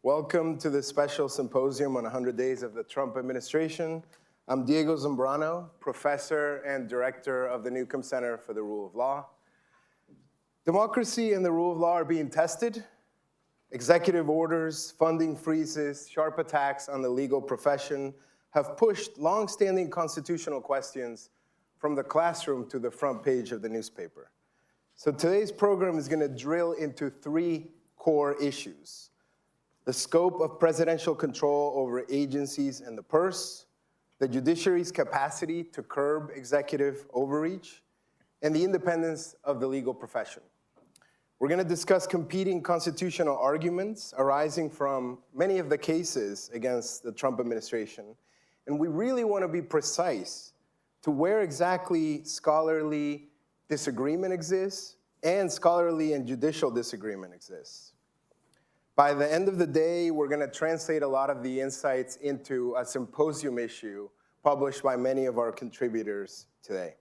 Welcome to this special symposium on 100 days of the Trump administration. I'm Diego Zambrano, professor and director of the Newcomb Center for the Rule of Law. Democracy and the rule of law are being tested. Executive orders, funding freezes, sharp attacks on the legal profession have pushed long-standing constitutional questions from the classroom to the front page of the newspaper. So today's program is going to drill into three core issues: the scope of presidential control over agencies and the purse, the judiciary's capacity to curb executive overreach, and the independence of the legal profession. We're going to discuss competing constitutional arguments arising from many of the cases against the Trump administration, and we really want to be precise to where exactly scholarly disagreement exists and scholarly and judicial disagreement exists. By the end of the day, we're going to translate a lot of the insights into a symposium issue published by many of our contributors today.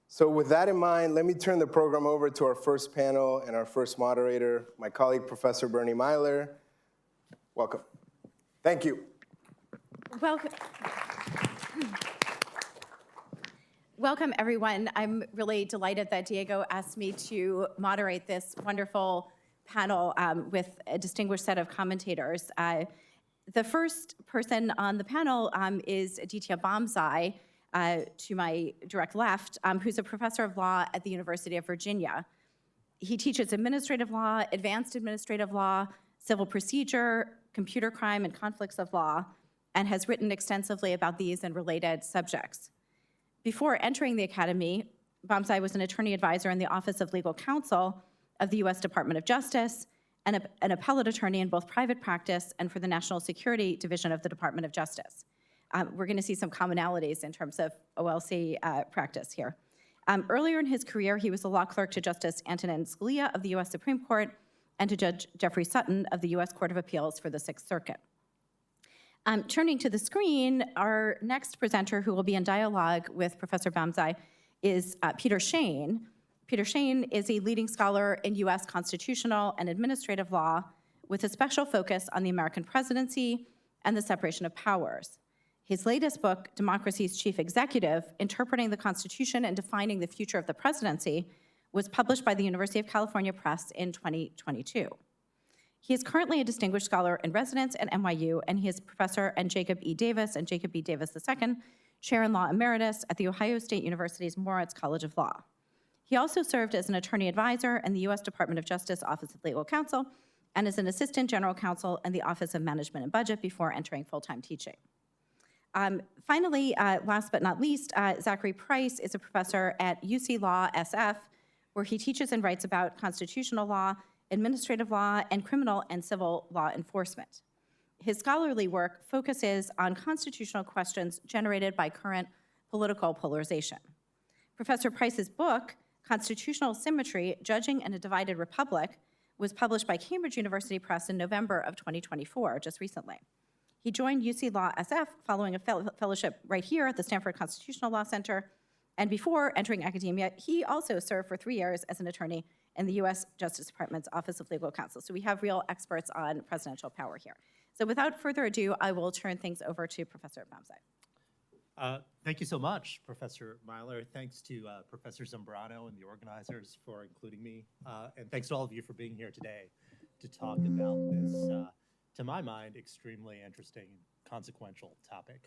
So with that in mind, let me turn the program over to our first panel and our first moderator, my colleague, Professor Bernie Myler. Welcome. Thank you. Welcome. Welcome, everyone. I'm really delighted that Diego asked me to moderate this wonderful panel with a distinguished set of commentators. The first person on the panel is Aditya Bomzai, to my direct left, who's a professor of law at the University of Virginia. He teaches administrative law, advanced administrative law, civil procedure, computer crime, and conflicts of law, and has written extensively about these and related subjects. Before entering the academy, Bomzai was an attorney advisor in the Office of Legal Counsel of the U.S. Department of Justice, and an appellate attorney in both private practice and for the National Security Division of the Department of Justice. We're going to see some commonalities in terms of OLC practice here. Earlier in his career, he was a law clerk to Justice Antonin Scalia of the U.S. Supreme Court and to Judge Jeffrey Sutton of the U.S. Court of Appeals for the Sixth Circuit. Turning to the screen, our next presenter who will be in dialogue with Professor Bomzai is Peter Shane. Peter Shane is a leading scholar in U.S. constitutional and administrative law with a special focus on the American presidency and the separation of powers. His latest book, Democracy's Chief Executive, Interpreting the Constitution and Defining the Future of the Presidency, was published by the University of California Press in 2022. He is currently a distinguished scholar in residence at NYU, and he is professor and Jacob E. Davis and Jacob B. Davis II Chair in Law Emeritus at the Ohio State University's Moritz College of Law. He also served as an attorney advisor in the U.S. Department of Justice Office of Legal Counsel and as an assistant general counsel in the Office of Management and Budget before entering full-time teaching. Finally, last but not least, Zachary Price is a professor at UC Law SF, where he teaches and writes about constitutional law, administrative law, and criminal and civil law enforcement. His scholarly work focuses on constitutional questions generated by current political polarization. Professor Price's book, Constitutional Symmetry, Judging in a Divided Republic, was published by Cambridge University Press in November of 2024, just recently. He joined UC Law SF following a fellowship right here at the Stanford Constitutional Law Center, and before entering academia, he also served for 3 years as an attorney in the U.S. Justice Department's Office of Legal Counsel. So we have real experts on presidential power here. So without further ado, I will turn things over to Professor Bomzai. Thank you so much, Professor Myler. Thanks to Professor Zambrano and the organizers for including me. And thanks to all of you for being here today to talk about this, to my mind, extremely interesting and consequential topic.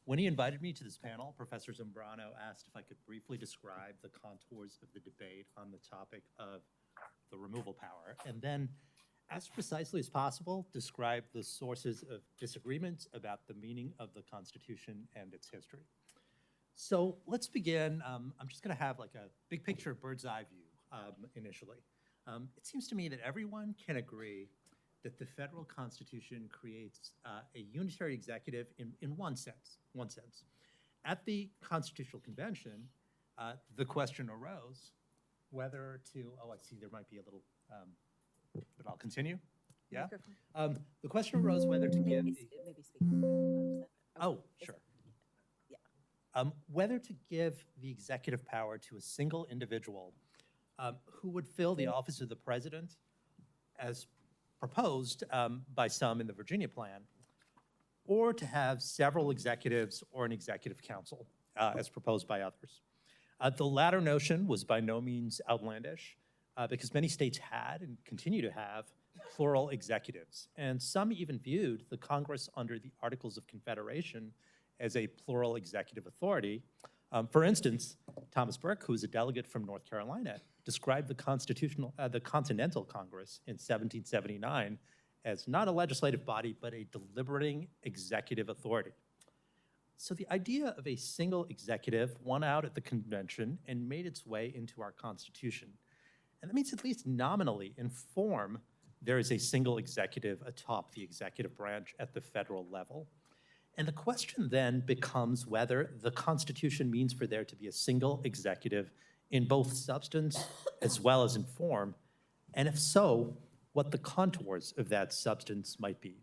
When he invited me to this panel, Professor Zambrano asked if I could briefly describe the contours of the debate on the topic of the removal power, and then, as precisely as possible, describe the sources of disagreement about the meaning of the Constitution and its history. So let's begin. I'm just going to have like a big picture bird's eye view initially. It seems to me that everyone can agree that the federal Constitution creates a unitary executive in one sense. At the Constitutional Convention, the question arose whether to, I see there might be a little, but I'll continue. Yeah. The question arose whether to give. Maybe speak. Oh, sure. Yeah. Whether to give the executive power to a single individual who would fill the office of the president as proposed by some in the Virginia plan, or to have several executives or an executive council, as proposed by others. The latter notion was by no means outlandish, because many states had and continue to have plural executives, and some even viewed the Congress under the Articles of Confederation as a plural executive authority. For instance, Thomas Burke, who was a delegate from North Carolina, described the Continental Congress in 1779 as not a legislative body, but a deliberating executive authority. So the idea of a single executive won out at the convention and made its way into our Constitution. And that means, at least nominally, in form, there is a single executive atop the executive branch at the federal level. And the question then becomes whether the Constitution means for there to be a single executive in both substance as well as in form, and if so, what the contours of that substance might be.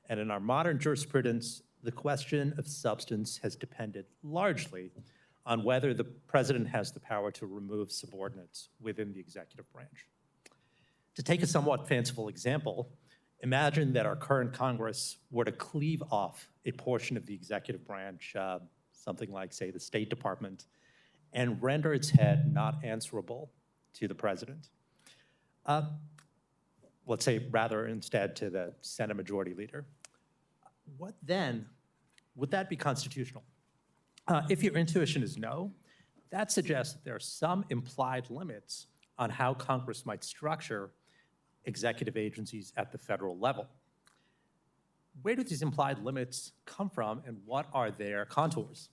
And in our modern jurisprudence, the question of substance has depended largely on whether the president has the power to remove subordinates within the executive branch. To take a somewhat fanciful example, imagine that our current Congress were to cleave off a portion of the executive branch, something like, say, the State Department, and render its head not answerable to the president. Let's say, rather, instead, to the Senate Majority Leader. What then? Would that be constitutional? If your intuition is no, that suggests that there are some implied limits on how Congress might structure executive agencies at the federal level. Where do these implied limits come from, and what are their contours?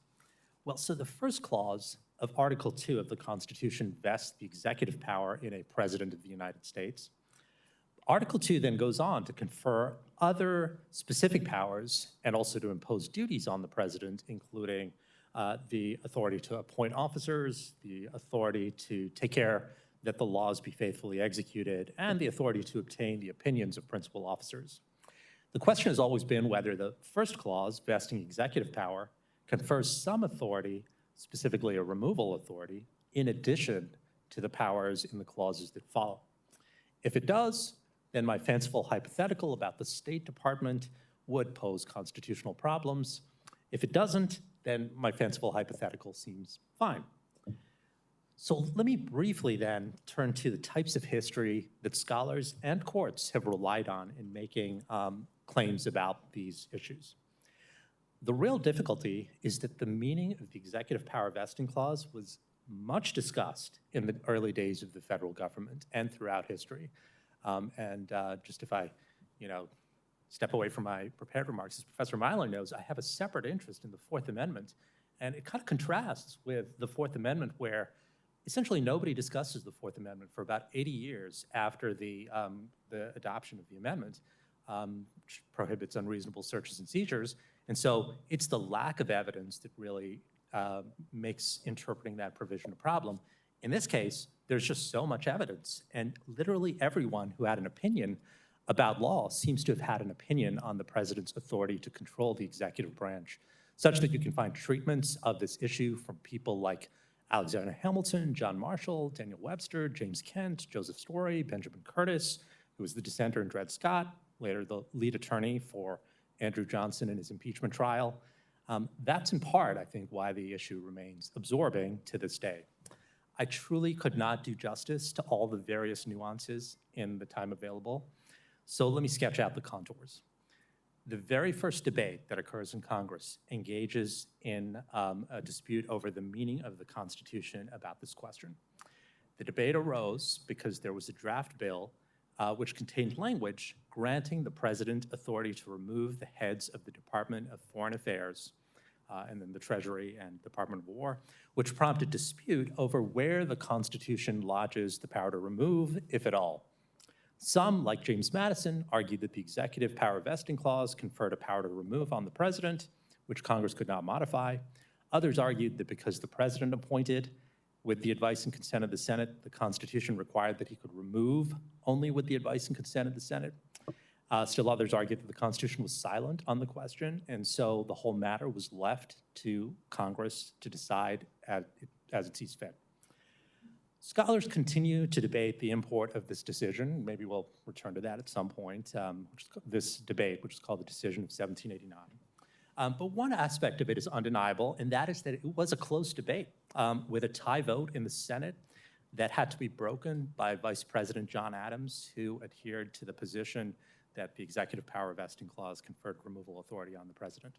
Well, so the first clause of Article 2 of the Constitution vests the executive power in a president of the United States. Article 2 then goes on to confer other specific powers and also to impose duties on the president, including the authority to appoint officers, the authority to take care that the laws be faithfully executed, and the authority to obtain the opinions of principal officers. The question has always been whether the first clause, vesting executive power, confers some authority, specifically a removal authority, in addition to the powers in the clauses that follow. If it does, then my fanciful hypothetical about the State Department would pose constitutional problems. If it doesn't, then my fanciful hypothetical seems fine. So let me briefly then turn to the types of history that scholars and courts have relied on in making claims about these issues. The real difficulty is that the meaning of the executive power vesting clause was much discussed in the early days of the federal government and throughout history. Just if I, step away from my prepared remarks, as Professor Myler knows, I have a separate interest in the Fourth Amendment, and it kind of contrasts with the Fourth Amendment, where essentially nobody discusses the Fourth Amendment for about 80 years after the adoption of the amendment, which prohibits unreasonable searches and seizures. And so it's the lack of evidence that really makes interpreting that provision a problem. In this case, there's just so much evidence, and literally everyone who had an opinion about law seems to have had an opinion on the president's authority to control the executive branch, such that you can find treatments of this issue from people like Alexander Hamilton, John Marshall, Daniel Webster, James Kent, Joseph Story, Benjamin Curtis, who was the dissenter in Dred Scott, later the lead attorney for Andrew Johnson in his impeachment trial. That's in part, I think, why the issue remains absorbing to this day. I truly could not do justice to all the various nuances in the time available, so let me sketch out the contours. The very first debate that occurs in Congress engages in a dispute over the meaning of the Constitution about this question. The debate arose because there was a draft bill which contained language granting the president authority to remove the heads of the Department of Foreign Affairs and then the Treasury and Department of War, which prompted dispute over where the Constitution lodges the power to remove, if at all. Some, like James Madison, argued that the executive power vesting clause conferred a power to remove on the president, which Congress could not modify. Others argued that because the president appointed with the advice and consent of the Senate, the Constitution required that he could remove only with the advice and consent of the Senate. Still others argued that the Constitution was silent on the question, and so the whole matter was left to Congress to decide as it sees fit. Scholars continue to debate the import of this decision. Maybe we'll return to that at some point, this debate, which is called the decision of 1789. But one aspect of it is undeniable, and that is that it was a close debate with a tie vote in the Senate that had to be broken by Vice President John Adams, who adhered to the position that the executive power vesting clause conferred removal authority on the president.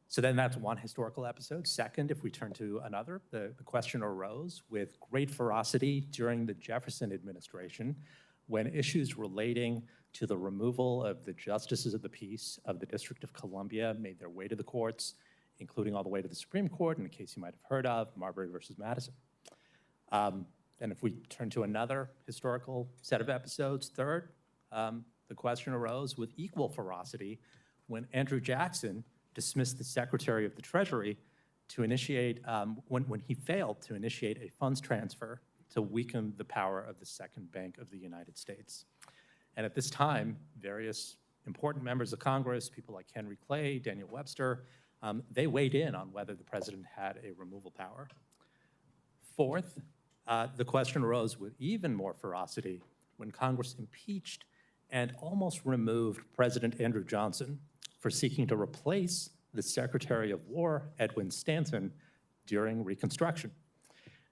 So then that's one historical episode. Second, if we turn to another, the question arose with great ferocity during the Jefferson administration when issues relating to the removal of the justices of the peace of the District of Columbia made their way to the courts, including all the way to the Supreme Court, in a case you might have heard of, Marbury versus Madison. And if we turn to another historical set of episodes, third, the question arose with equal ferocity when Andrew Jackson dismissed the Secretary of the Treasury to initiate, when he failed to initiate a funds transfer to weaken the power of the Second Bank of the United States. And at this time, various important members of Congress, people like Henry Clay, Daniel Webster, they weighed in on whether the president had a removal power. Fourth, the question arose with even more ferocity when Congress impeached and almost removed President Andrew Johnson for seeking to replace the Secretary of War, Edwin Stanton, during Reconstruction.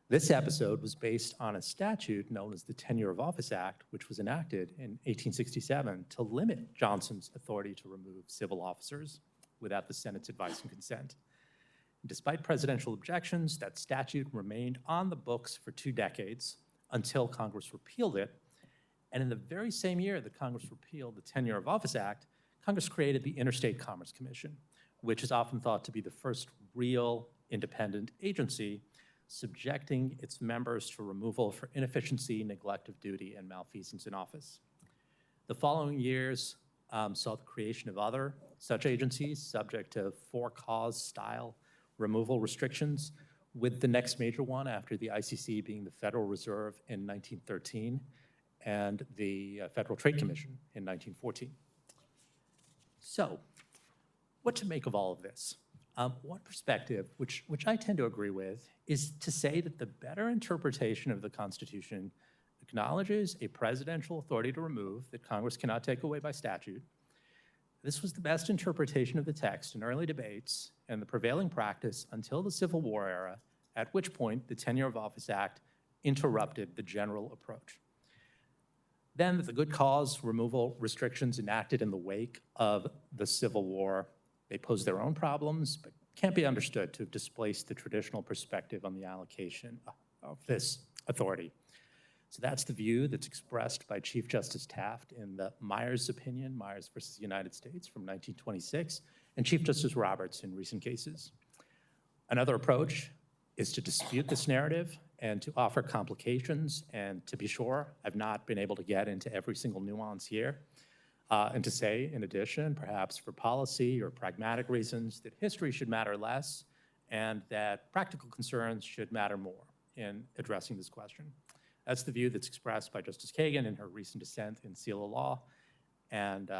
This episode was based on a statute known as the Tenure of Office Act, which was enacted in 1867 to limit Johnson's authority to remove civil officers without the Senate's advice and consent. Despite presidential objections, that statute remained on the books for 2 decades until Congress repealed it. And in the very same year that Congress repealed the Tenure of Office Act, Congress created the Interstate Commerce Commission, which is often thought to be the first real independent agency subjecting its members to removal for inefficiency, neglect of duty, and malfeasance in office. The following years saw the creation of other such agencies subject to for-cause style removal restrictions, with the next major one after the ICC being the Federal Reserve in 1913 and the Federal Trade Commission in 1914. So, what to make of all of this? One perspective, which I tend to agree with, is to say that the better interpretation of the Constitution acknowledges a presidential authority to remove that Congress cannot take away by statute. This was the best interpretation of the text in early debates and the prevailing practice until the Civil War era, at which point the Tenure of Office Act interrupted the general approach. Then the good cause removal restrictions enacted in the wake of the Civil War, they pose their own problems, but can't be understood to have displaced the traditional perspective on the allocation of this authority. So that's the view that's expressed by Chief Justice Taft in the Myers opinion, Myers versus the United States from 1926, and Chief Justice Roberts in recent cases. Another approach is to dispute this narrative and to offer complications, and to be sure, I've not been able to get into every single nuance here, and to say, in addition, perhaps for policy or pragmatic reasons, that history should matter less and that practical concerns should matter more in addressing this question. That's the view that's expressed by Justice Kagan in her recent dissent in Seal of Law, and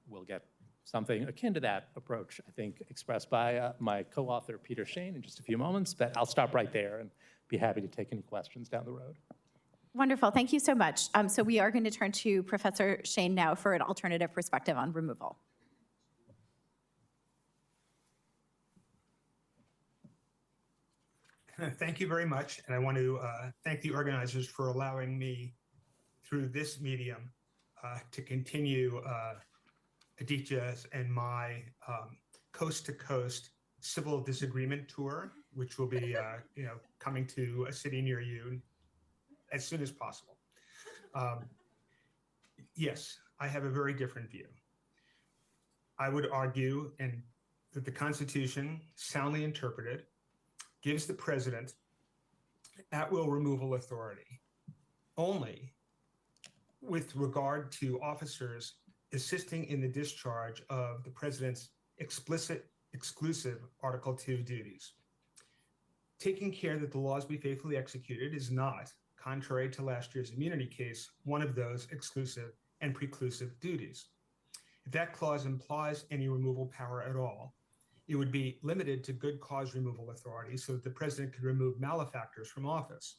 we'll get something akin to that approach, I think, expressed by my co-author, Peter Shane, in just a few moments, but I'll stop right there and be happy to take any questions down the road. Wonderful, thank you so much. So we are going to turn to Professor Shane now for an alternative perspective on removal. Thank you very much, and I want to thank the organizers for allowing me, through this medium, to continue Aditya's and my coast-to-coast civil disagreement tour, which will be coming to a city near you as soon as possible. Yes, I have a very different view. I would argue that the Constitution, soundly interpreted, gives the president at-will removal authority only with regard to officers assisting in the discharge of the president's exclusive Article 2 duties. Taking care that the laws be faithfully executed is not, contrary to last year's immunity case, one of those exclusive and preclusive duties. If that clause implies any removal power at all, it would be limited to good cause removal authority so that the president could remove malefactors from office.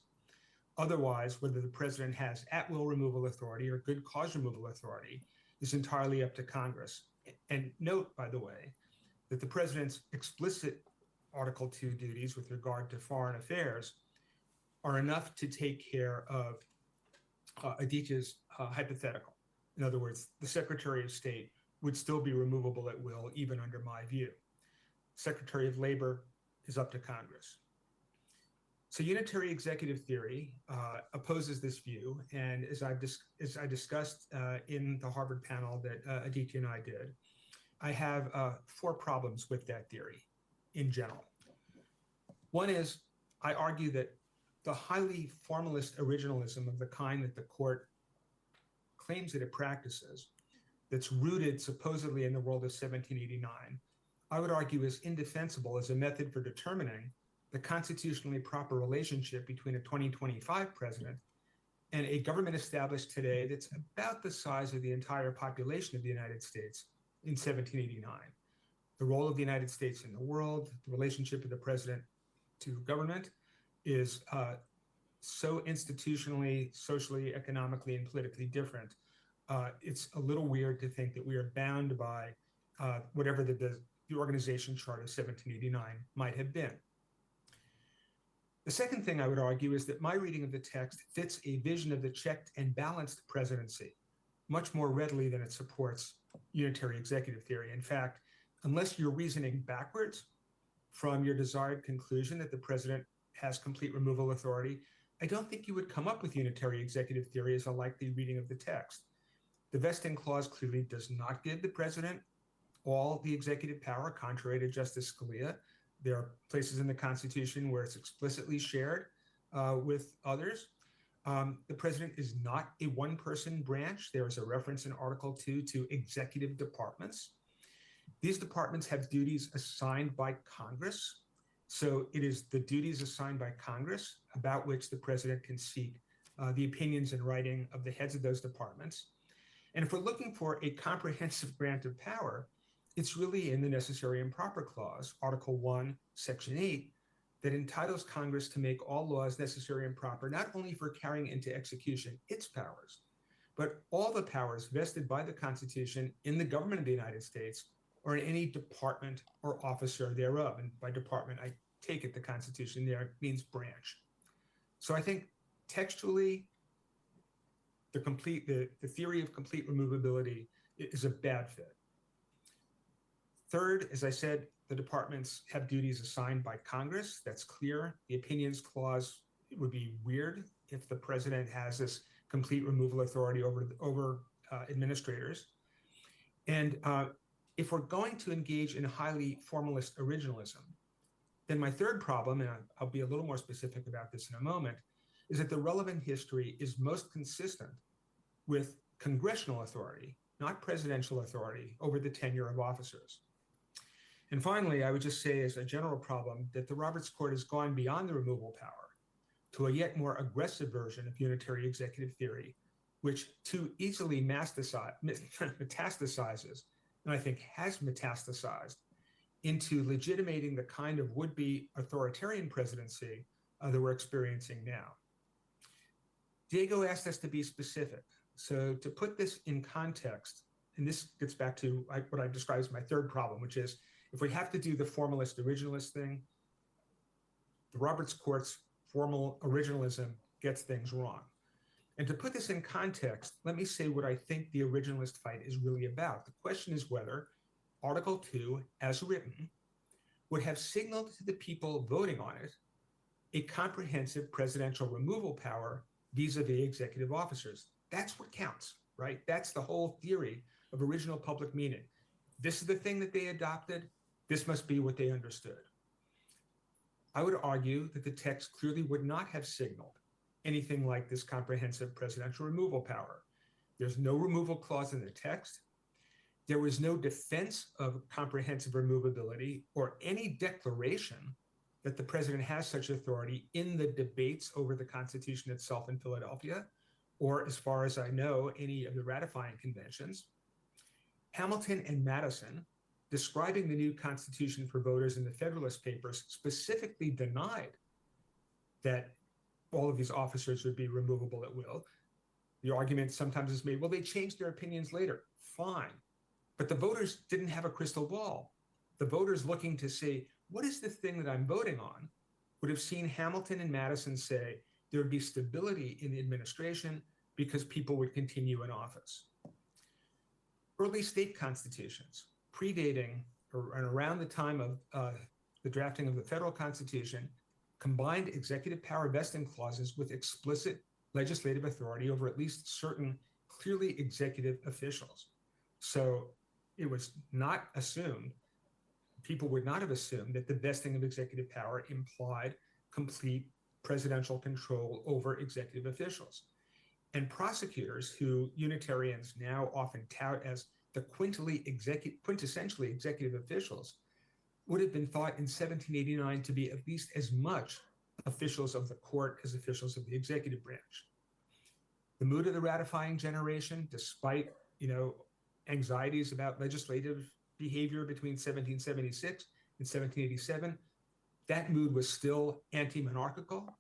Otherwise, whether the president has at-will removal authority or good cause removal authority is entirely up to Congress. And note, by the way, that the president's explicit Article 2 duties with regard to foreign affairs are enough to take care of Aditya's hypothetical. In other words, the Secretary of State would still be removable at will, even under my view. Secretary of Labor is up to Congress. So unitary executive theory opposes this view, and as I discussed in the Harvard panel that Aditya and I did, I have 4 problems with that theory in general. One is, I argue that the highly formalist originalism of the kind that the court claims that it practices, that's rooted supposedly in the world of 1789, I would argue is indefensible as a method for determining the constitutionally proper relationship between a 2025 president and a government established today that's about the size of the entire population of the United States in 1789. The role of the United States in the world, the relationship of the president to government is so institutionally, socially, economically, and politically different. It's a little weird to think that we are bound by whatever the organization chart of 1789 might have been. The second thing I would argue is that my reading of the text fits a vision of the checked and balanced presidency much more readily than it supports unitary executive theory. In fact, unless you're reasoning backwards from your desired conclusion that the president has complete removal authority, I don't think you would come up with unitary executive theory as a likely reading of the text. The vesting clause clearly does not give the president all the executive power, contrary to Justice Scalia. There are places in the Constitution where it's explicitly shared with others. The president is not a one-person branch. There is a reference in Article 2 to executive departments. These departments have duties assigned by Congress. So it is the duties assigned by Congress about which the president can seek the opinions and writing of the heads of those departments. And if we're looking for a comprehensive grant of power, it's really in the necessary and proper clause, Article 1, Section 8, that entitles Congress to make all laws necessary and proper, not only for carrying into execution its powers, but all the powers vested by the Constitution in the government of the United States or in any department or officer thereof. And by department, I take it the Constitution there means branch. So I think textually, the theory of complete removability is a bad fit. Third, as I said, the departments have duties assigned by Congress. That's clear. The opinions clause, it would be weird if the president has this complete removal authority over administrators. And if we're going to engage in highly formalist originalism, then my third problem, and I'll be a little more specific about this in a moment, is that the relevant history is most consistent with congressional authority, not presidential authority, over the tenure of officers. And finally, I would just say as a general problem that the Roberts Court has gone beyond the removal power to a yet more aggressive version of unitary executive theory, which too easily metastasizes, and I think has metastasized, into legitimating the kind of would-be authoritarian presidency that we're experiencing now. Diego asked us to be specific. So to put this in context, and this gets back to what I've described as my third problem, which is if we have to do the formalist originalist thing, the Roberts Court's formal originalism gets things wrong. And to put this in context, let me say what I think the originalist fight is really about. The question is whether Article 2, as written, would have signaled to the people voting on it a comprehensive presidential removal power vis-a-vis executive officers. That's what counts, right? That's the whole theory of original public meaning. This is the thing that they adopted. This must be what they understood. I would argue that the text clearly would not have signaled anything like this comprehensive presidential removal power. There's no removal clause in the text. There was no defense of comprehensive removability or any declaration that the president has such authority in the debates over the Constitution itself in Philadelphia, or as far as I know, any of the ratifying conventions. Hamilton and Madison, describing the new Constitution for voters in the Federalist Papers, specifically denied that all of these officers would be removable at will. The argument sometimes is made, well, they changed their opinions later. Fine. But the voters didn't have a crystal ball. The voters looking to see, what is the thing that I'm voting on, would have seen Hamilton and Madison say there would be stability in the administration because people would continue in office. Early state constitutions, predating and around the time of the drafting of the federal constitution, combined executive power vesting clauses with explicit legislative authority over at least certain clearly executive officials. So it was not assumed, people would not have assumed that the vesting of executive power implied complete presidential control over executive officials. And prosecutors, who Unitarians now often tout as the quintessentially executive officials, would have been thought in 1789 to be at least as much officials of the court as officials of the executive branch. The mood of the ratifying generation, despite anxieties about legislative behavior between 1776 and 1787, that mood was still anti-monarchical,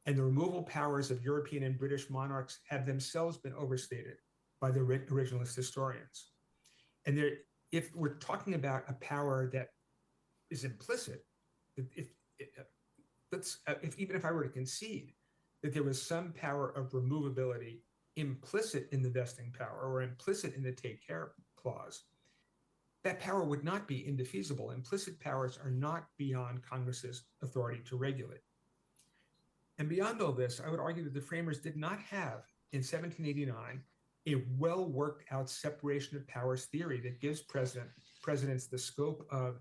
and the removal powers of European and British monarchs have themselves been overstated by the originalist historians. And if we're talking about a power that is implicit, even if I were to concede that there was some power of removability implicit in the vesting power or implicit in the take care clause, that power would not be indefeasible. Implicit powers are not beyond Congress's authority to regulate. And beyond all this, I would argue that the framers did not have, in 1789, a well-worked out separation of powers theory that gives presidents the scope of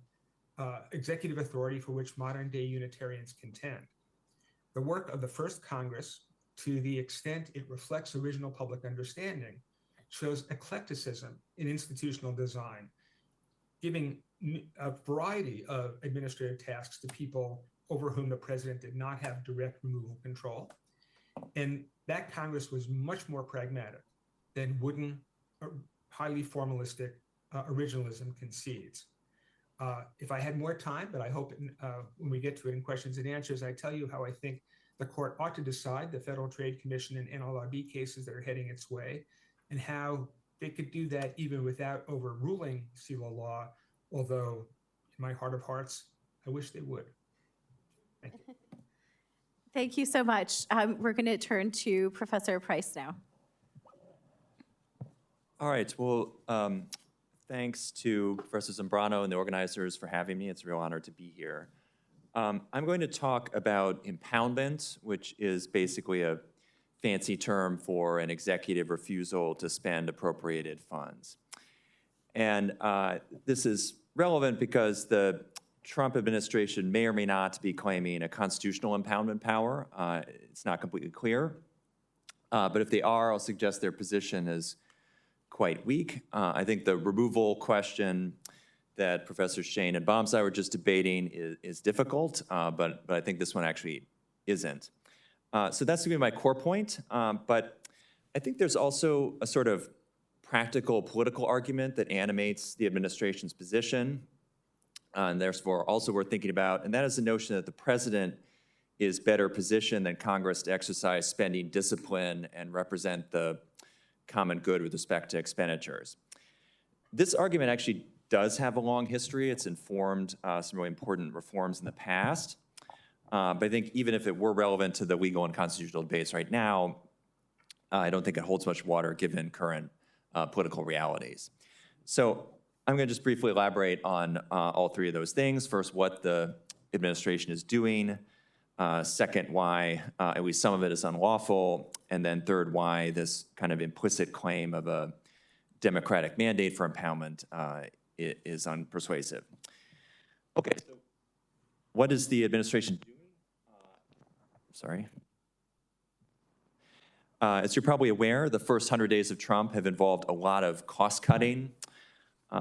executive authority for which modern-day Unitarians contend. The work of the first Congress, to the extent it reflects original public understanding, shows eclecticism in institutional design, giving a variety of administrative tasks to people over whom the president did not have direct removal control. And that Congress was much more pragmatic than wooden, highly formalistic originalism concedes. If I had more time, but I hope when we get to it in questions and answers, I tell you how I think the court ought to decide the Federal Trade Commission and NLRB cases that are heading its way, and how they could do that even without overruling SELA law, although in my heart of hearts, I wish they would. Thank you. Thank you so much. We're going to turn to Professor Price now. All right. Well, thanks to Professor Zambrano and the organizers for having me. It's a real honor to be here. I'm going to talk about impoundment, which is basically a fancy term for an executive refusal to spend appropriated funds. And this is relevant because the Trump administration may or may not be claiming a constitutional impoundment power. It's not completely clear. But if they are, I'll suggest their position is quite weak. I think the removal question that Professor Shane and Baumsai were just debating is difficult, but I think this one actually isn't. So that's going to be my core point. But I think there's also a sort of practical political argument that animates the administration's position, and therefore also worth thinking about, and that is the notion that the president is better positioned than Congress to exercise spending discipline and represent the common good with respect to expenditures. This argument actually does have a long history. It's informed some really important reforms in the past. But I think even if it were relevant to the legal and constitutional debates right now, I don't think it holds much water given current political realities. So I'm going to just briefly elaborate on all three of those things. First, what the administration is doing. Second, why at least some of it is unlawful. And then third, why this kind of implicit claim of a democratic mandate for impoundment is unpersuasive. Okay, so what is the administration doing? As you're probably aware, the first 100 days of Trump have involved a lot of cost cutting.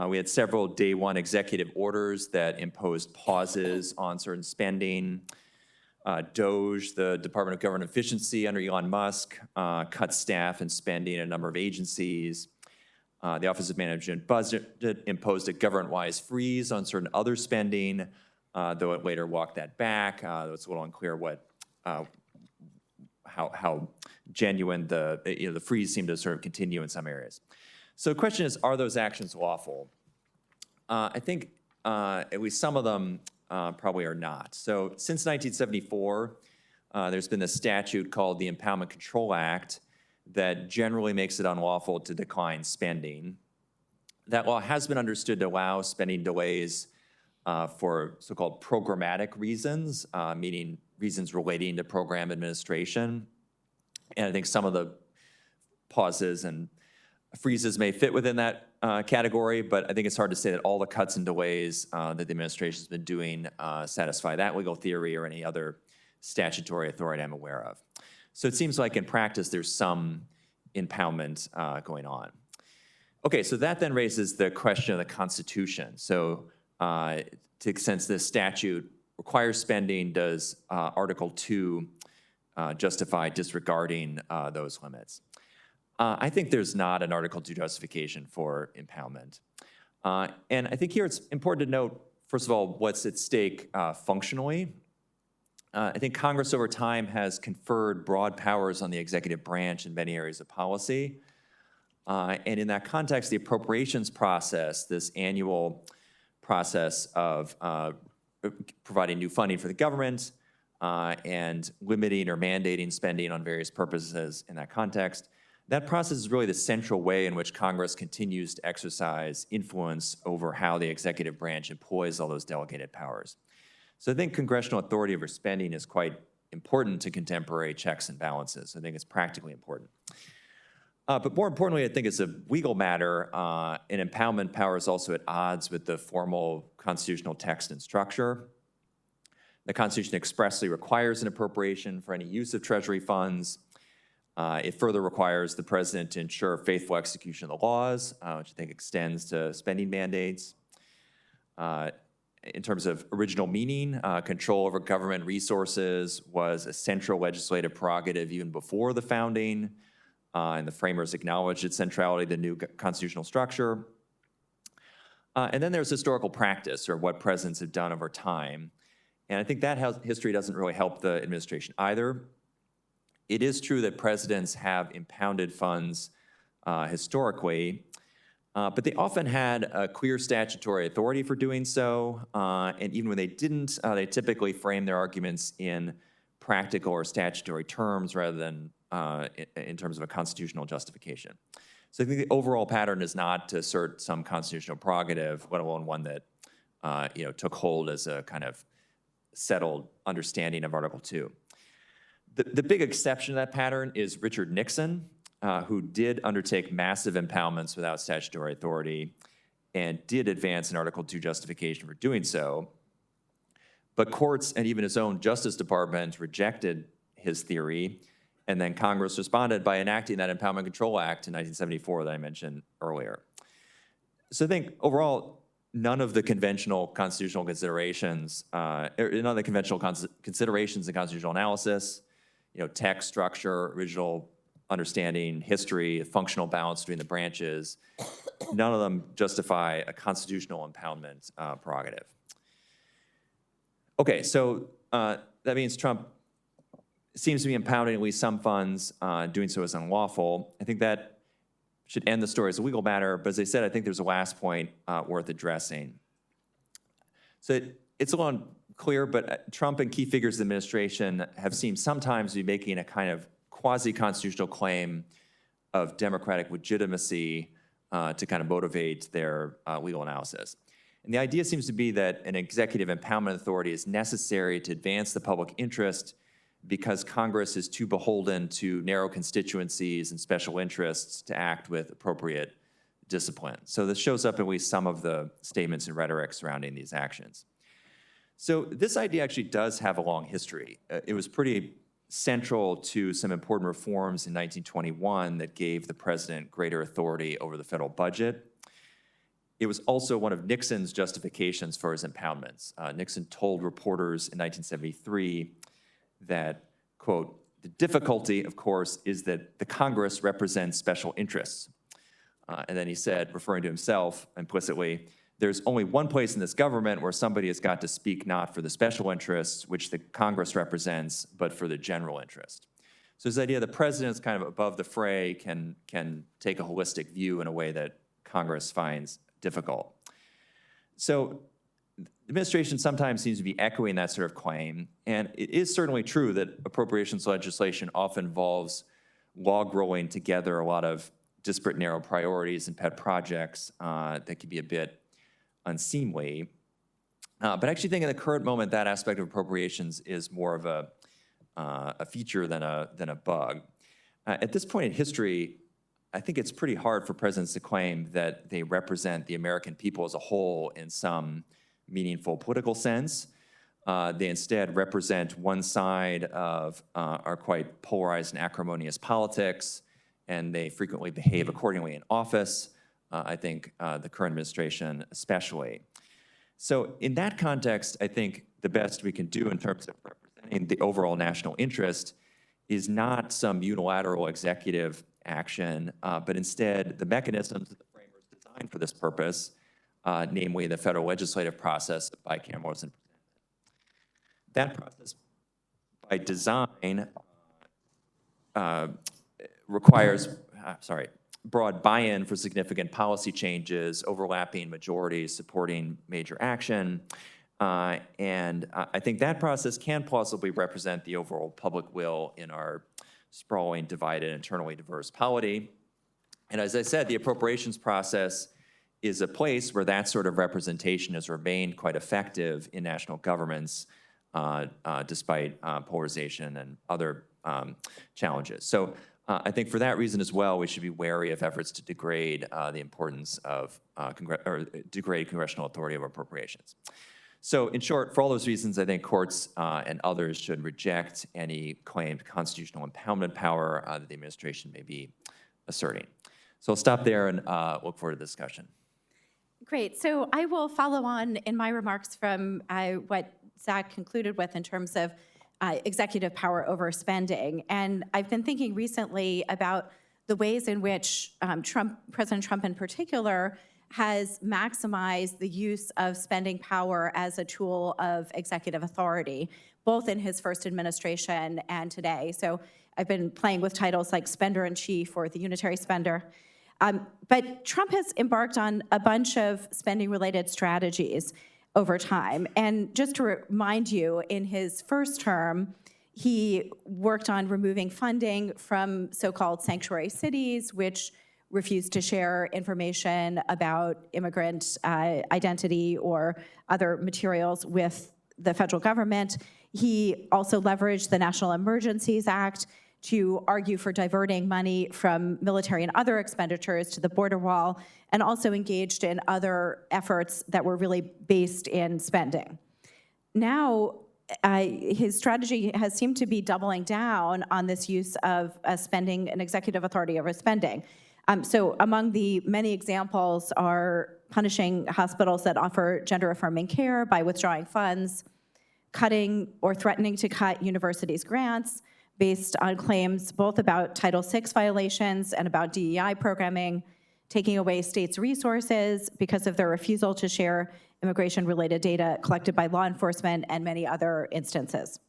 We had several day one executive orders that imposed pauses on certain spending. DOGE, the Department of Government Efficiency under Elon Musk, cut staff and spending in a number of agencies. The Office of Management Budget imposed a government-wise freeze on certain other spending, though it later walked that back. It's a little unclear what how genuine the freeze seemed to sort of continue in some areas. So the question is, are those actions lawful? I think at least some of them probably are not. So since 1974, there's been a statute called the Impoundment Control Act that generally makes it unlawful to decline spending. That law has been understood to allow spending delays for so-called programmatic reasons, meaning reasons relating to program administration. And I think some of the pauses and freezes may fit within that category, but I think it's hard to say that all the cuts and delays that the administration has been doing satisfy that legal theory or any other statutory authority I'm aware of. So it seems like in practice there's some impoundment going on. Okay, so that then raises the question of the Constitution. So to the extent this statute requires spending, does Article 2 justify disregarding those limits? I think there's not an Article 2 justification for impoundment. And I think here it's important to note, first of all, what's at stake functionally. I think Congress over time has conferred broad powers on the executive branch in many areas of policy. And in that context, the appropriations process, this annual process of providing new funding for the government and limiting or mandating spending on various purposes in that context, that process is really the central way in which Congress continues to exercise influence over how the executive branch employs all those delegated powers. So I think congressional authority over spending is quite important to contemporary checks and balances. I think it's practically important. But more importantly, I think it's a legal matter. An impoundment power is also at odds with the formal constitutional text and structure. The Constitution expressly requires an appropriation for any use of Treasury funds. It further requires the president to ensure faithful execution of the laws, which I think extends to spending mandates. In terms of original meaning, control over government resources was a central legislative prerogative even before the founding, and the framers acknowledged its centrality to the new constitutional structure. And then there's historical practice, or what presidents have done over time. And I think that history doesn't really help the administration either. It is true that presidents have impounded funds historically, but they often had a clear statutory authority for doing so, and even when they didn't, they typically framed their arguments in practical or statutory terms rather than in terms of a constitutional justification. So I think the overall pattern is not to assert some constitutional prerogative, let alone one that took hold as a kind of settled understanding of Article 2. The big exception to that pattern is Richard Nixon, who did undertake massive impoundments without statutory authority and did advance an Article 2 justification for doing so. But courts and even his own Justice Department rejected his theory, and then Congress responded by enacting that Impoundment Control Act in 1974 that I mentioned earlier. So I think overall, none of the conventional constitutional considerations, none of the conventional considerations in constitutional analysis, text, structure, original understanding, history, functional balance between the branches, none of them justify a constitutional impoundment prerogative. Okay, so that means Trump seems to be impounding at least some funds. Doing so is unlawful. I think that should end the story as a legal matter, but as I said, I think there's a last point worth addressing. So it's a little unclear, but Trump and key figures of the administration have seemed sometimes to be making a kind of quasi-constitutional claim of democratic legitimacy to kind of motivate their legal analysis. And the idea seems to be that an executive impoundment authority is necessary to advance the public interest because Congress is too beholden to narrow constituencies and special interests to act with appropriate discipline. So this shows up in at least some of the statements and rhetoric surrounding these actions. So this idea actually does have a long history. It was pretty central to some important reforms in 1921 that gave the president greater authority over the federal budget. It was also one of Nixon's justifications for his impoundments. Nixon told reporters in 1973 that, quote, "The difficulty, of course, is that the Congress represents special interests." And then he said, referring to himself implicitly, "There's only one place in this government where somebody has got to speak not for the special interests, which the Congress represents, but for the general interest." So this idea the president's kind of above the fray can take a holistic view in a way that Congress finds difficult. So the administration sometimes seems to be echoing that sort of claim, and it is certainly true that appropriations legislation often involves log rolling together a lot of disparate narrow priorities and pet projects that can be a bit unseemly. But I actually think in the current moment, that aspect of appropriations is more of a feature than a bug. At this point in history, I think it's pretty hard for presidents to claim that they represent the American people as a whole in some meaningful political sense. They instead represent one side of our quite polarized and acrimonious politics, and they frequently behave accordingly in office. I think the current administration especially. So in that context, I think the best we can do in terms of representing the overall national interest is not some unilateral executive action, but instead the mechanisms that the framers designed for this purpose, namely the federal legislative process of bicameralism. That process, by design, requires, broad buy-in for significant policy changes, overlapping majorities supporting major action, and I think that process can plausibly represent the overall public will in our sprawling, divided, internally diverse polity. And as I said, the appropriations process is a place where that sort of representation has remained quite effective in national governments, despite polarization and other challenges. So I think for that reason as well, we should be wary of efforts to degrade the importance of degrade congressional authority over appropriations. So in short, for all those reasons, I think courts and others should reject any claimed constitutional impoundment power that the administration may be asserting. So I'll stop there and look forward to the discussion. Great. So I will follow on in my remarks from what Zach concluded with in terms of executive power over spending. And I've been thinking recently about the ways in which President Trump in particular, has maximized the use of spending power as a tool of executive authority, both in his first administration and today. So I've been playing with titles like spender-in-chief or the unitary spender. But Trump has embarked on a bunch of spending-related strategies over time. And just to remind you, in his first term, he worked on removing funding from so-called sanctuary cities, which refused to share information about immigrant identity or other materials with the federal government. He also leveraged the National Emergencies Act to argue for diverting money from military and other expenditures to the border wall, and also engaged in other efforts that were really based in spending. Now, his strategy has seemed to be doubling down on this use of spending and executive authority over spending. So among the many examples are punishing hospitals that offer gender-affirming care by withdrawing funds, cutting or threatening to cut universities' grants based on claims both about Title VI violations and about DEI programming, taking away states' resources because of their refusal to share immigration-related data collected by law enforcement, and many other instances.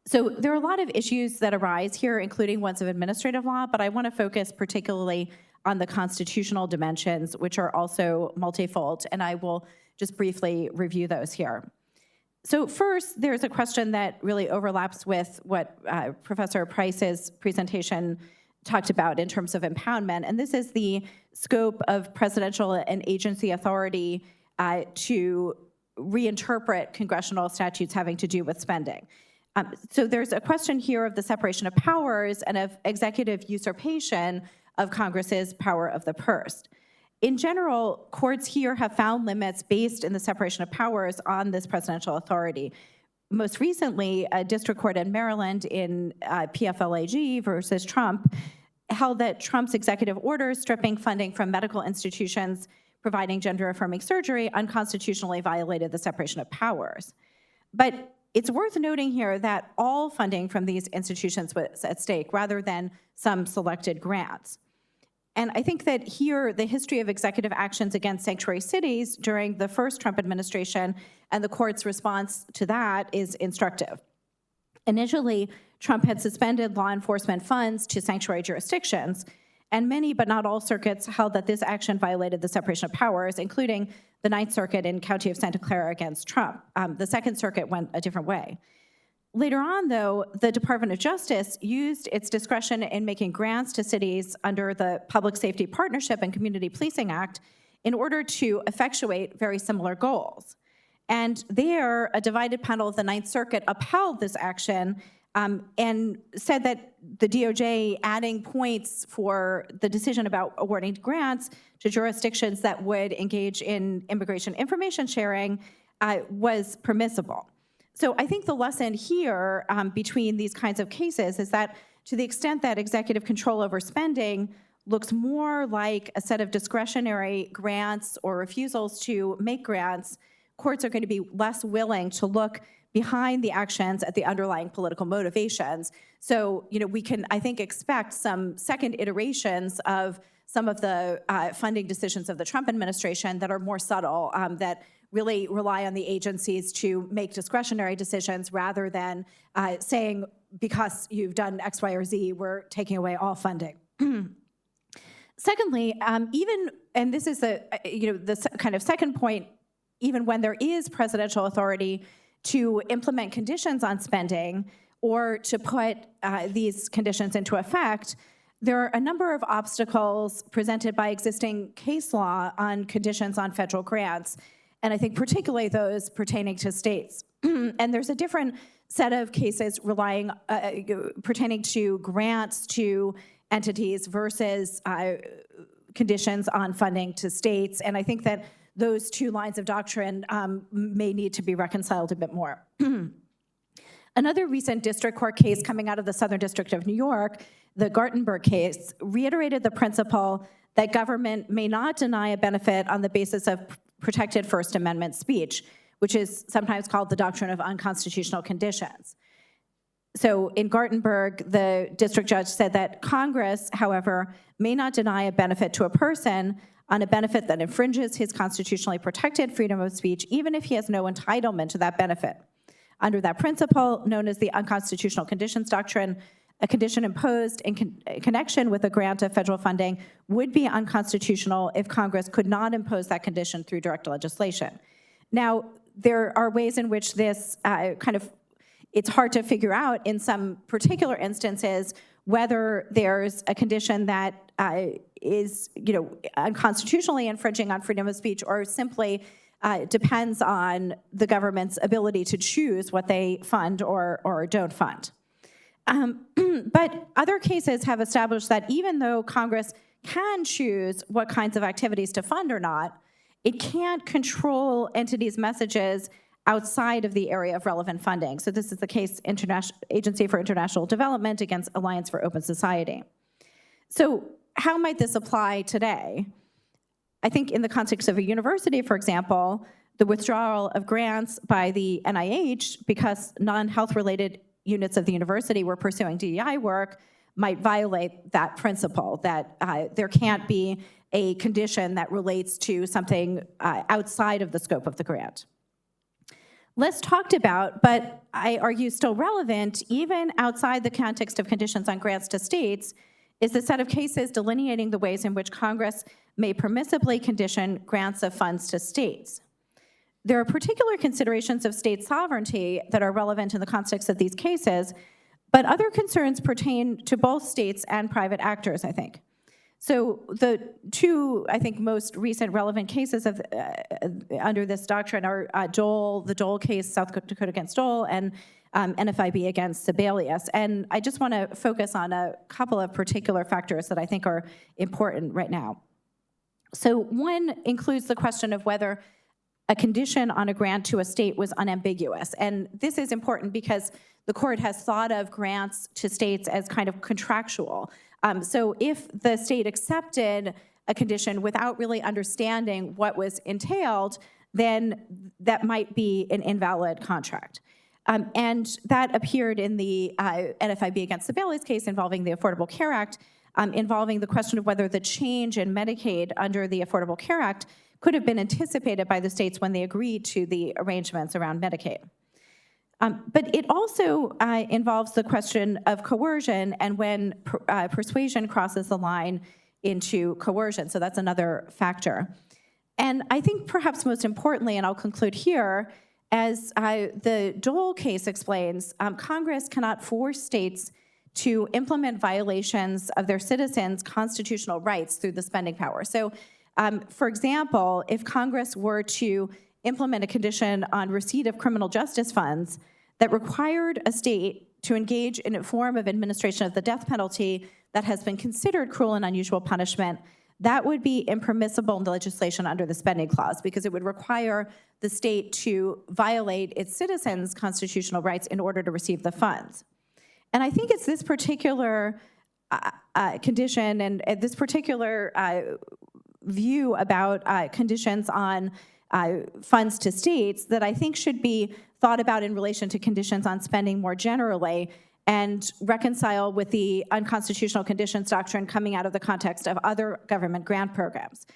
So there are a lot of issues that arise here, including ones of administrative law, but I want to focus particularly on the constitutional dimensions, which are also multifold, and I will just briefly review those here. So first, there's a question that really overlaps with what Professor Price's presentation talked about in terms of impoundment, and this is the scope of presidential and agency authority to reinterpret congressional statutes having to do with spending. So there's a question here of the separation of powers and of executive usurpation of Congress's power of the purse. In general, courts here have found limits based in the separation of powers on this presidential authority. Most recently, a district court in Maryland in PFLAG versus Trump held that Trump's executive orders stripping funding from medical institutions providing gender-affirming surgery unconstitutionally violated the separation of powers. But it's worth noting here that all funding from these institutions was at stake rather than some selected grants. And I think that here, the history of executive actions against sanctuary cities during the first Trump administration and the court's response to that is instructive. Initially, Trump had suspended law enforcement funds to sanctuary jurisdictions, and many but not all circuits held that this action violated the separation of powers, including the Ninth Circuit in County of Santa Clara against Trump. The Second Circuit went a different way. Later on, though, the Department of Justice used its discretion in making grants to cities under the Public Safety Partnership and Community Policing Act in order to effectuate very similar goals. And there, a divided panel of the Ninth Circuit upheld this action and said that the DOJ adding points for the decision about awarding grants to jurisdictions that would engage in immigration information sharing was permissible. So I think the lesson here between these kinds of cases is that to the extent that executive control over spending looks more like a set of discretionary grants or refusals to make grants, courts are going to be less willing to look behind the actions at the underlying political motivations. So, we can, I think, expect some second iterations of some of the funding decisions of the Trump administration that are more subtle, that really rely on the agencies to make discretionary decisions rather than saying, because you've done X, Y, or Z, we're taking away all funding. Secondly, even, and this is the kind of second point, even when there is presidential authority to implement conditions on spending or to put these conditions into effect, there are a number of obstacles presented by existing case law on conditions on federal grants, and I think particularly those pertaining to states. And there's a different set of cases pertaining to grants to entities versus conditions on funding to states, and I think that those two lines of doctrine may need to be reconciled a bit more. Another recent district court case coming out of the Southern District of New York, the Gartenberg case, reiterated the principle that government may not deny a benefit on the basis of protected First Amendment speech, which is sometimes called the doctrine of unconstitutional conditions. So in Gartenberg, the district judge said that Congress, however, may not deny a benefit to a person on a benefit that infringes his constitutionally protected freedom of speech, even if he has no entitlement to that benefit. Under that principle, known as the unconstitutional conditions doctrine, a condition imposed in connection with a grant of federal funding would be unconstitutional if Congress could not impose that condition through direct legislation. Now, there are ways in which this it's hard to figure out in some particular instances whether there's a condition that is, unconstitutionally infringing on freedom of speech or simply depends on the government's ability to choose what they fund or don't fund. But other cases have established that even though Congress can choose what kinds of activities to fund or not, it can't control entities' messages outside of the area of relevant funding. So this is the case Agency for International Development against Alliance for Open Society. So how might this apply today? I think in the context of a university, for example, the withdrawal of grants by the NIH because non-health related units of the university were pursuing DEI work might violate that principle, that there can't be a condition that relates to something outside of the scope of the grant. Less talked about, but I argue still relevant, even outside the context of conditions on grants to states, is the set of cases delineating the ways in which Congress may permissibly condition grants of funds to states. There are particular considerations of state sovereignty that are relevant in the context of these cases, but other concerns pertain to both states and private actors, I think. So the two, I think, most recent relevant cases of under this doctrine are the Dole case, South Dakota against Dole, and NFIB against Sebelius. And I just want to focus on a couple of particular factors that I think are important right now. So one includes the question of whether a condition on a grant to a state was unambiguous. And this is important because the court has thought of grants to states as kind of contractual. So if the state accepted a condition without really understanding what was entailed, then that might be an invalid contract. And that appeared in the NFIB against Sebelius case involving the Affordable Care Act, involving the question of whether the change in Medicaid under the Affordable Care Act could have been anticipated by the states when they agreed to the arrangements around Medicaid. But it also involves the question of coercion and when persuasion crosses the line into coercion. So that's another factor. And I think perhaps most importantly, and I'll conclude here, as the Dole case explains, Congress cannot force states to implement violations of their citizens' constitutional rights through the spending power. So, for example, if Congress were to implement a condition on receipt of criminal justice funds that required a state to engage in a form of administration of the death penalty that has been considered cruel and unusual punishment, that would be impermissible in the legislation under the spending clause because it would require the state to violate its citizens' constitutional rights in order to receive the funds. And I think it's this particular condition and this particular view about conditions on funds to states that I think should be thought about in relation to conditions on spending more generally and reconcile with the unconstitutional conditions doctrine coming out of the context of other government grant programs.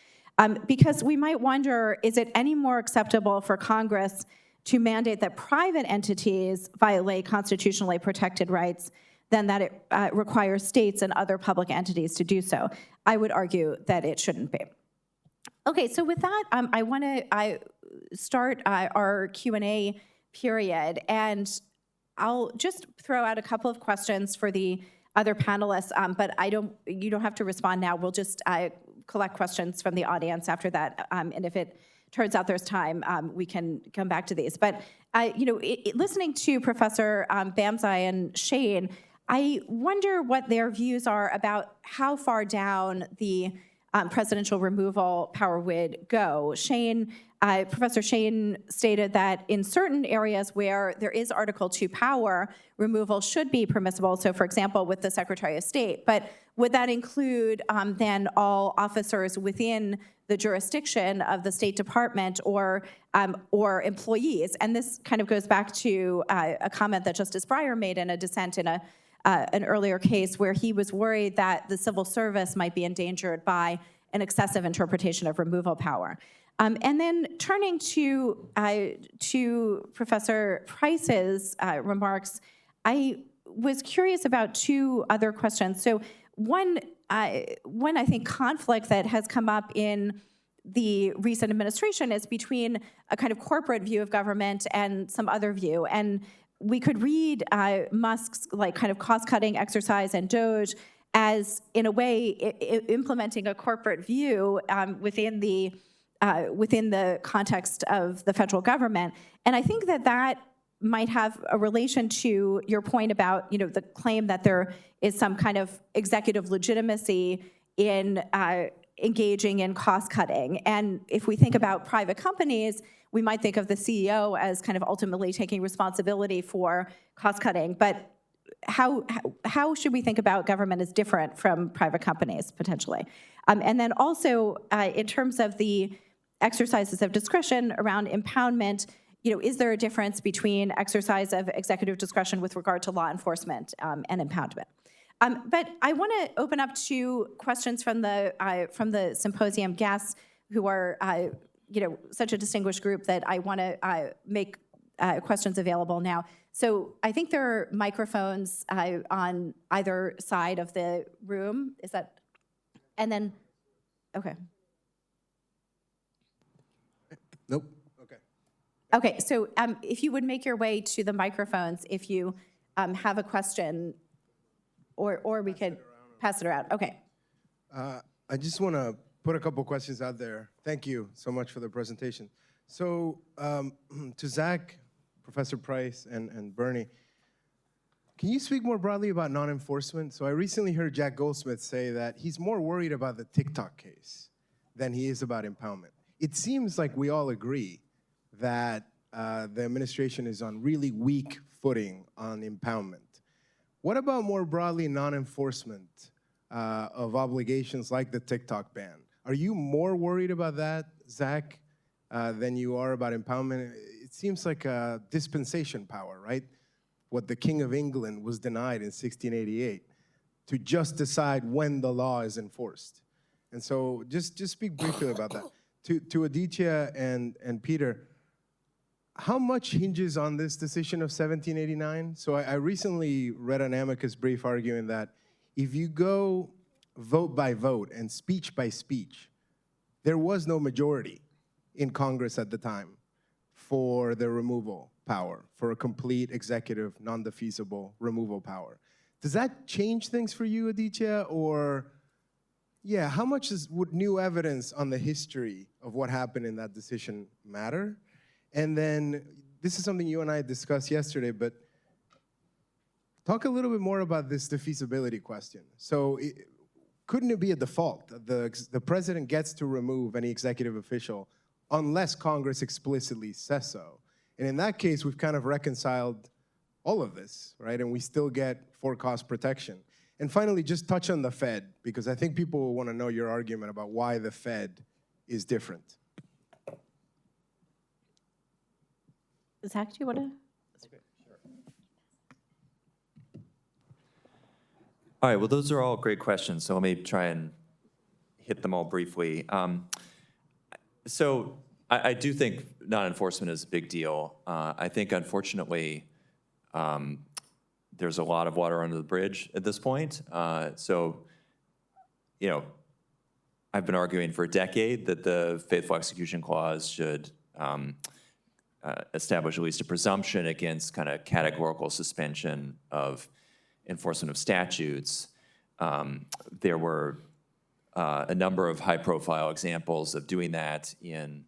Because we might wonder, is it any more acceptable for Congress to mandate that private entities violate constitutionally protected rights than that it requires states and other public entities to do so? I would argue that it shouldn't be. Okay, so with that, I want to start our Q&A period, and I'll just throw out a couple of questions for the other panelists, but you don't have to respond now. We'll just collect questions from the audience after that, and if it turns out there's time, we can come back to these. But listening to Professor Bamzai and Shane, I wonder what their views are about how far down the presidential removal power would go. Professor Shane stated that in certain areas where there is Article II power, removal should be permissible. So, for example, with the Secretary of State. But would that include then all officers within the jurisdiction of the State Department or employees? And this kind of goes back to a comment that Justice Breyer made in a dissent in an earlier case where he was worried that the civil service might be endangered by an excessive interpretation of removal power. And then turning to Professor Price's remarks, I was curious about two other questions. So one I think conflict that has come up in the recent administration is between a kind of corporate view of government and some other view. And we could read Musk's kind of cost-cutting exercise and DOGE as, in a way, implementing a corporate view within the context of the federal government. And I think that might have a relation to your point about, the claim that there is some kind of executive legitimacy in engaging in cost cutting. And if we think about private companies, we might think of the CEO as kind of ultimately taking responsibility for cost cutting. But how should we think about government as different from private companies, potentially? And then also, in terms of the exercises of discretion around impoundment, is there a difference between exercise of executive discretion with regard to law enforcement and impoundment? But I want to open up to questions from the symposium guests, who are such a distinguished group that I want to make questions available now. So I think there are microphones on either side of the room. Is that? And then, okay. Nope. Okay. Okay, so if you would make your way to the microphones if you have a question, or we could pass it around. Okay. I just want to put a couple questions out there. Thank you so much for the presentation. So to Zach, Professor Price, and Bernie, can you speak more broadly about non-enforcement? So I recently heard Jack Goldsmith say that he's more worried about the TikTok case than he is about impoundment. It seems like we all agree that the administration is on really weak footing on impoundment. What about more broadly non-enforcement of obligations like the TikTok ban? Are you more worried about that, Zach, than you are about impoundment? It seems like a dispensation power, right? What the King of England was denied in 1688, to just decide when the law is enforced. And so just speak briefly about that. To Aditya and Peter, how much hinges on this decision of 1789? So I recently read an amicus brief arguing that if you go vote by vote and speech by speech, there was no majority in Congress at the time for the removal power, for a complete executive, non-defeasible removal power. Does that change things for you, Aditya? Or, yeah, how much would new evidence on the history of what happened in that decision matter? And then, this is something you and I discussed yesterday, but talk a little bit more about this defeasibility question. So, couldn't it be a default? The president gets to remove any executive official unless Congress explicitly says so. And in that case, we've kind of reconciled all of this, right? And we still get for-cause protection. And finally, just touch on the Fed, because I think people will want to know your argument about why the Fed is different. Zach, do you want to? All right, well, those are all great questions, so let me try and hit them all briefly. So I do think non-enforcement is a big deal. I think, unfortunately, there's a lot of water under the bridge at this point. So, you know, I've been arguing for a decade that the Faithful Execution Clause should establish at least a presumption against kind of categorical suspension of enforcement of statutes. There were a number of high-profile examples of doing that in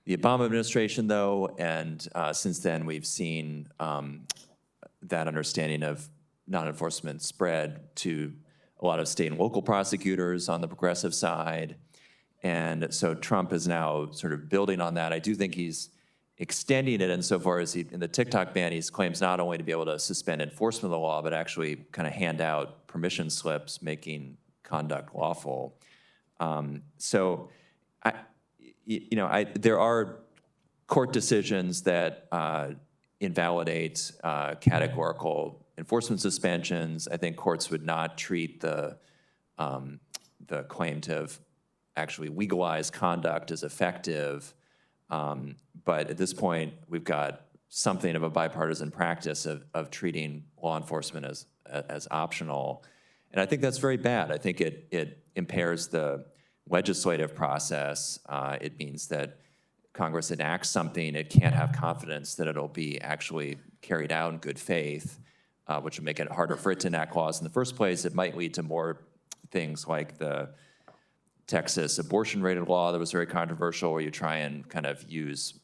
the Obama administration, though, and since then we've seen that understanding of non-enforcement spread to a lot of state and local prosecutors on the progressive side. And so Trump is now sort of building on that. I do think he's extending it insofar as in the TikTok ban, he claims not only to be able to suspend enforcement of the law, but actually kind of hand out permission slips making conduct lawful. So, there are court decisions that invalidate categorical enforcement suspensions. I think courts would not treat the claim to have actually legalized conduct as effective. But at this point, we've got something of a bipartisan practice of treating law enforcement as optional. And I think that's very bad. I think it impairs the legislative process. It means that Congress enacts something, it can't have confidence that it'll be actually carried out in good faith, which would make it harder for it to enact laws in the first place. It might lead to more things like the Texas abortion-rated law that was very controversial, where you try and kind of use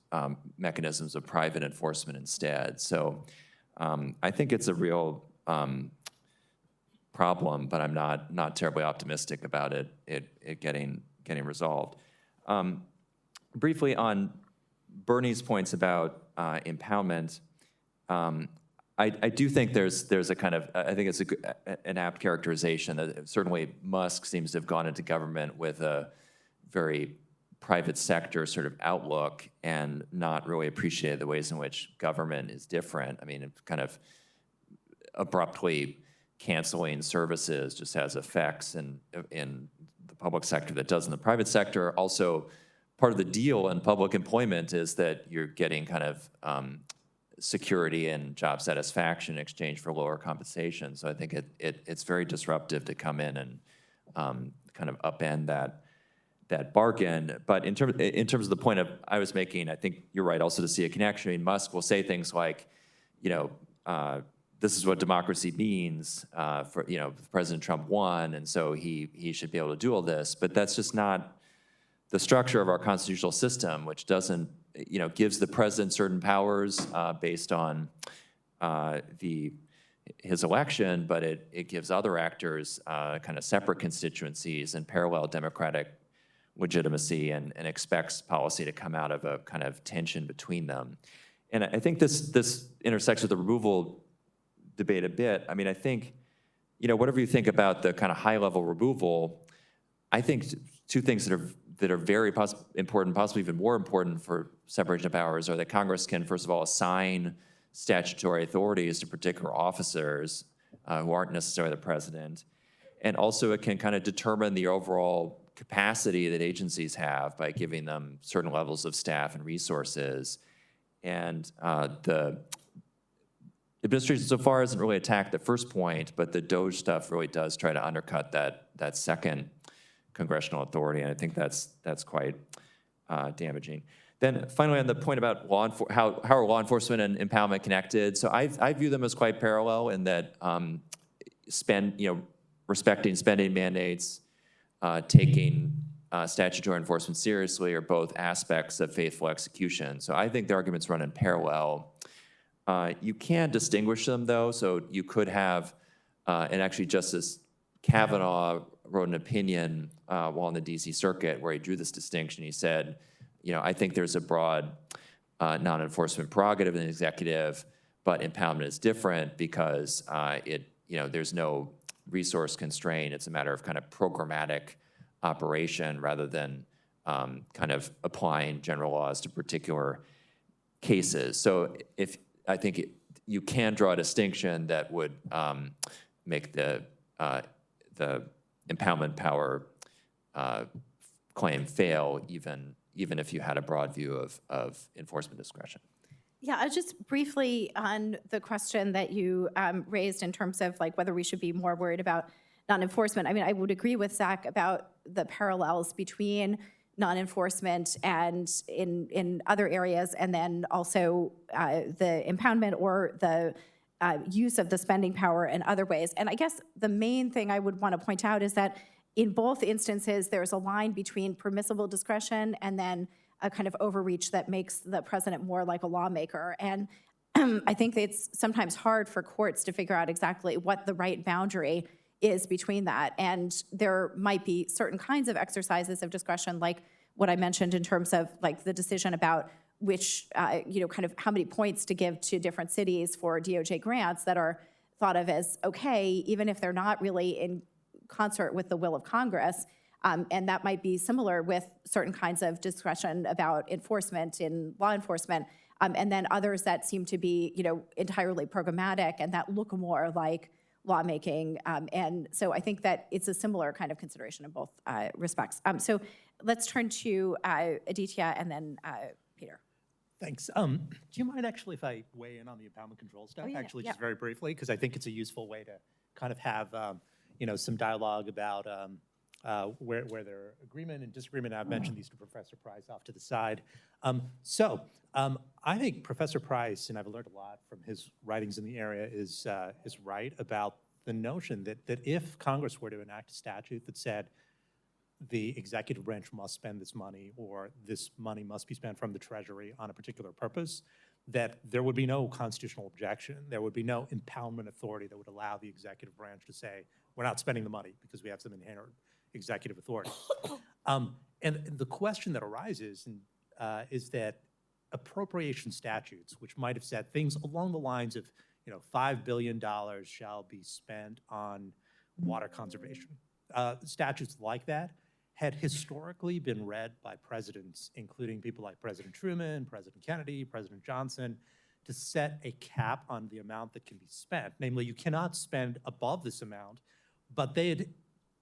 mechanisms of private enforcement instead. So I think it's a real problem, but I'm not terribly optimistic about it getting resolved. Briefly on Bernie's points about impoundment, I do think there's a kind of, I think it's an apt characterization that certainly Musk seems to have gone into government with a very private sector sort of outlook and not really appreciated the ways in which government is different. I mean, kind of abruptly canceling services just has effects in the public sector that does in the private sector. Also, part of the deal in public employment is that you're getting kind of security and job satisfaction in exchange for lower compensation. So I think it's very disruptive to come in and kind of upend that bargain. But in terms of the point I was making, I think you're right also to see a connection. I mean, Musk will say things like, this is what democracy means for, President Trump won, and so he should be able to do all this. But that's just not the structure of our constitutional system, which doesn't, gives the president certain powers based on his election, but it gives other actors kind of separate constituencies and parallel democratic legitimacy and expects policy to come out of a kind of tension between them. And I think this intersects with the removal debate a bit. I mean, I think, whatever you think about the kind of high-level removal, I think two things that are very important, possibly even more important for separation of powers, are that Congress can, first of all, assign statutory authorities to particular officers who aren't necessarily the president, and also it can kind of determine the overall capacity that agencies have by giving them certain levels of staff and resources. And the administration so far hasn't really attacked the first point, but the DOJ stuff really does try to undercut that second congressional authority, and I think that's quite damaging. Then finally, on the point about how are law enforcement and impoundment connected? So I view them as quite parallel in that respecting spending mandates, taking statutory enforcement seriously are both aspects of faithful execution. So I think the arguments run in parallel. You can distinguish them, though. So you could have, and actually Justice Kavanaugh wrote an opinion while in the D.C. Circuit where he drew this distinction. He said, I think there's a broad non-enforcement prerogative in the executive, but impoundment is different because there's no resource constraint. It's a matter of kind of programmatic operation rather than kind of applying general laws to particular cases. So I think you can draw a distinction that would make the impoundment power claim fail, even if you had a broad view of enforcement discretion. Yeah, just briefly on the question that you raised in terms of like whether we should be more worried about non-enforcement. I mean, I would agree with Zach about the parallels between non-enforcement and in other areas, and then also the impoundment or the use of the spending power in other ways. And I guess the main thing I would want to point out is that in both instances, there's a line between permissible discretion and then a kind of overreach that makes the president more like a lawmaker. And I think it's sometimes hard for courts to figure out exactly what the right boundary is between that. And there might be certain kinds of exercises of discretion, like what I mentioned in terms of like the decision about which, kind of how many points to give to different cities for DOJ grants that are thought of as okay, even if they're not really in concert with the will of Congress. And that might be similar with certain kinds of discretion about enforcement in law enforcement, and then others that seem to be, entirely programmatic and that look more like lawmaking. And so I think that it's a similar kind of consideration in both respects. So let's turn to Aditya and then Peter. Thanks. Do you mind actually if I weigh in on the impoundment control stuff? Oh, yeah, actually, yeah. just very briefly, because I think it's a useful way to kind of have, some dialogue about where there are agreement and disagreement. I've mentioned these to Professor Price off to the side. I think Professor Price, and I've learned a lot from his writings in the area, is right about the notion that if Congress were to enact a statute that said the executive branch must spend this money or this money must be spent from the Treasury on a particular purpose, that there would be no constitutional objection. There would be no impoundment authority that would allow the executive branch to say, we're not spending the money because we have some inherent executive authority. And the question that arises is that appropriation statutes, which might have said things along the lines of, $5 billion shall be spent on water conservation. Statutes like that had historically been read by presidents, including people like President Truman, President Kennedy, President Johnson, to set a cap on the amount that can be spent. Namely, you cannot spend above this amount, but they had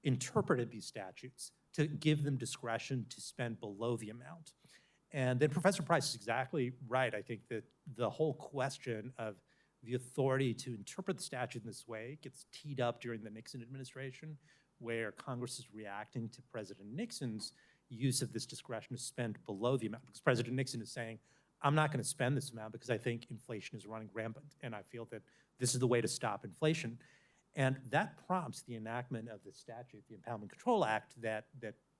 interpreted these statutes to give them discretion to spend below the amount. And then Professor Price is exactly right. I think that the whole question of the authority to interpret the statute in this way gets teed up during the Nixon administration, where Congress is reacting to President Nixon's use of this discretion to spend below the amount. Because President Nixon is saying, I'm not going to spend this amount because I think inflation is running rampant, and I feel that this is the way to stop inflation. And that prompts the enactment of the statute, the Impoundment Control Act that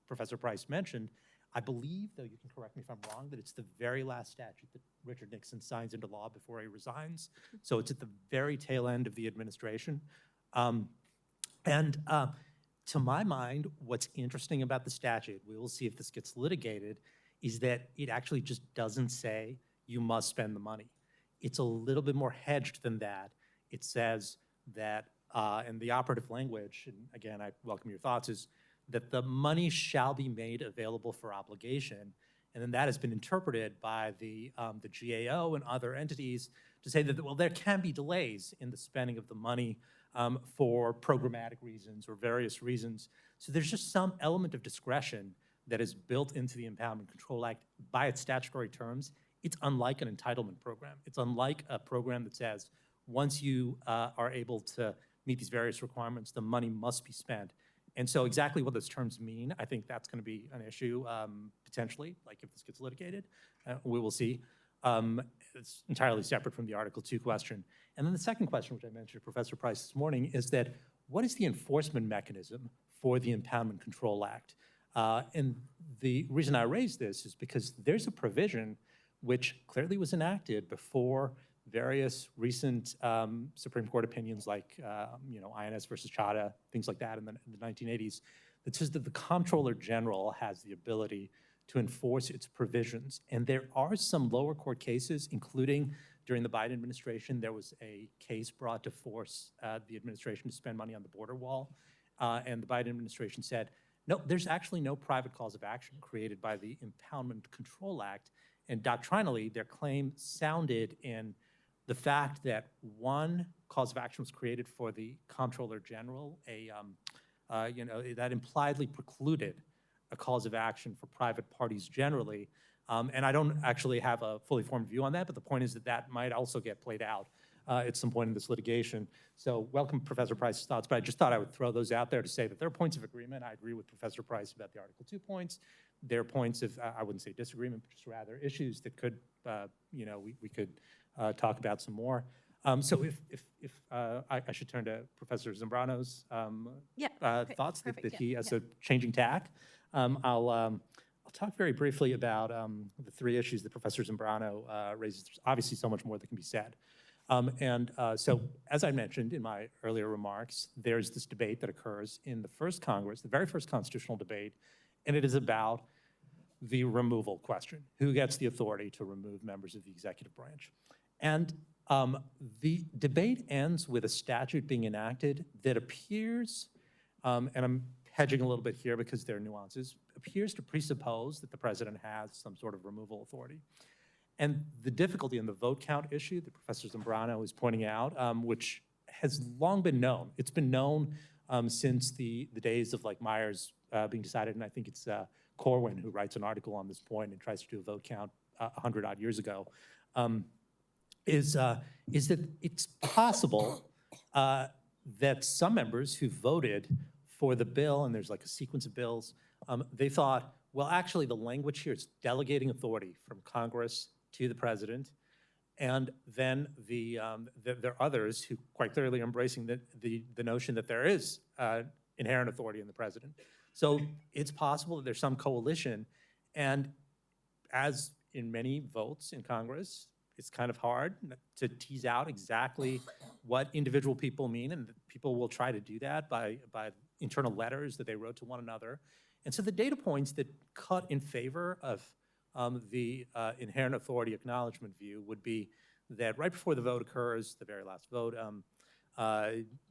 Professor Price mentioned. I believe, though you can correct me if I'm wrong, that it's the very last statute that Richard Nixon signs into law before he resigns. So it's at the very tail end of the administration. To my mind, what's interesting about the statute, we will see if this gets litigated, is that it actually just doesn't say you must spend the money. It's a little bit more hedged than that. It says that, and the operative language, and again, I welcome your thoughts, is that the money shall be made available for obligation. And then that has been interpreted by the GAO and other entities to say that, well, there can be delays in the spending of the money for programmatic reasons or various reasons. So there's just some element of discretion that is built into the Impoundment Control Act by its statutory terms, it's unlike an entitlement program. It's unlike a program that says, once you are able to meet these various requirements, the money must be spent. And so exactly what those terms mean, I think that's going to be an issue potentially, like if this gets litigated, we will see. It's entirely separate from the Article 2 question. And then the second question, which I mentioned to Professor Price this morning, is that what is the enforcement mechanism for the Impoundment Control Act? And the reason I raise this is because there's a provision which clearly was enacted before various recent Supreme Court opinions like, INS versus Chadha, things like that in the 1980s, that says that the Comptroller General has the ability to enforce its provisions. And there are some lower court cases, including during the Biden administration, there was a case brought to force the administration to spend money on the border wall. And the Biden administration said, no, there's actually no private cause of action created by the Impoundment Control Act. And doctrinally, their claim sounded in the fact that one cause of action was created for the Comptroller General, that impliedly precluded a cause of action for private parties generally. And I don't actually have a fully formed view on that, but the point is that that might also get played out at some point in this litigation. So welcome Professor Price's thoughts, but I just thought I would throw those out there to say that there are points of agreement. I agree with Professor Price about the Article 2 points. There are points of, I wouldn't say disagreement, but just rather issues that could, we could talk about some more. So if I should turn to Professor Zambrano's thoughts Perfect, that he has a changing tack. I'll talk very briefly about the three issues that Professor Zambrano raises. There's obviously so much more that can be said. So as I mentioned in my earlier remarks, there's this debate that occurs in the first Congress, the very first constitutional debate, and it is about the removal question. Who gets the authority to remove members of the executive branch? And the debate ends with a statute being enacted that appears, and I'm hedging a little bit here because there are nuances, appears to presuppose that the president has some sort of removal authority. And the difficulty in the vote count issue that Professor Zambrano is pointing out, which has long been known. It's been known since the days of like Myers being decided, and I think it's Corwin who writes an article on this point and tries to do a vote count 100 odd years ago, is that it's possible that some members who voted for the bill, and there's like a sequence of bills, they thought, well, actually the language here is delegating authority from Congress to the president, and then there are others who quite clearly are embracing the notion that there is inherent authority in the president. So it's possible that there's some coalition, and as in many votes in Congress, it's kind of hard to tease out exactly what individual people mean, and people will try to do that by internal letters that they wrote to one another. And so the data points that cut in favor of the inherent authority acknowledgement view would be that right before the vote occurs, the very last vote,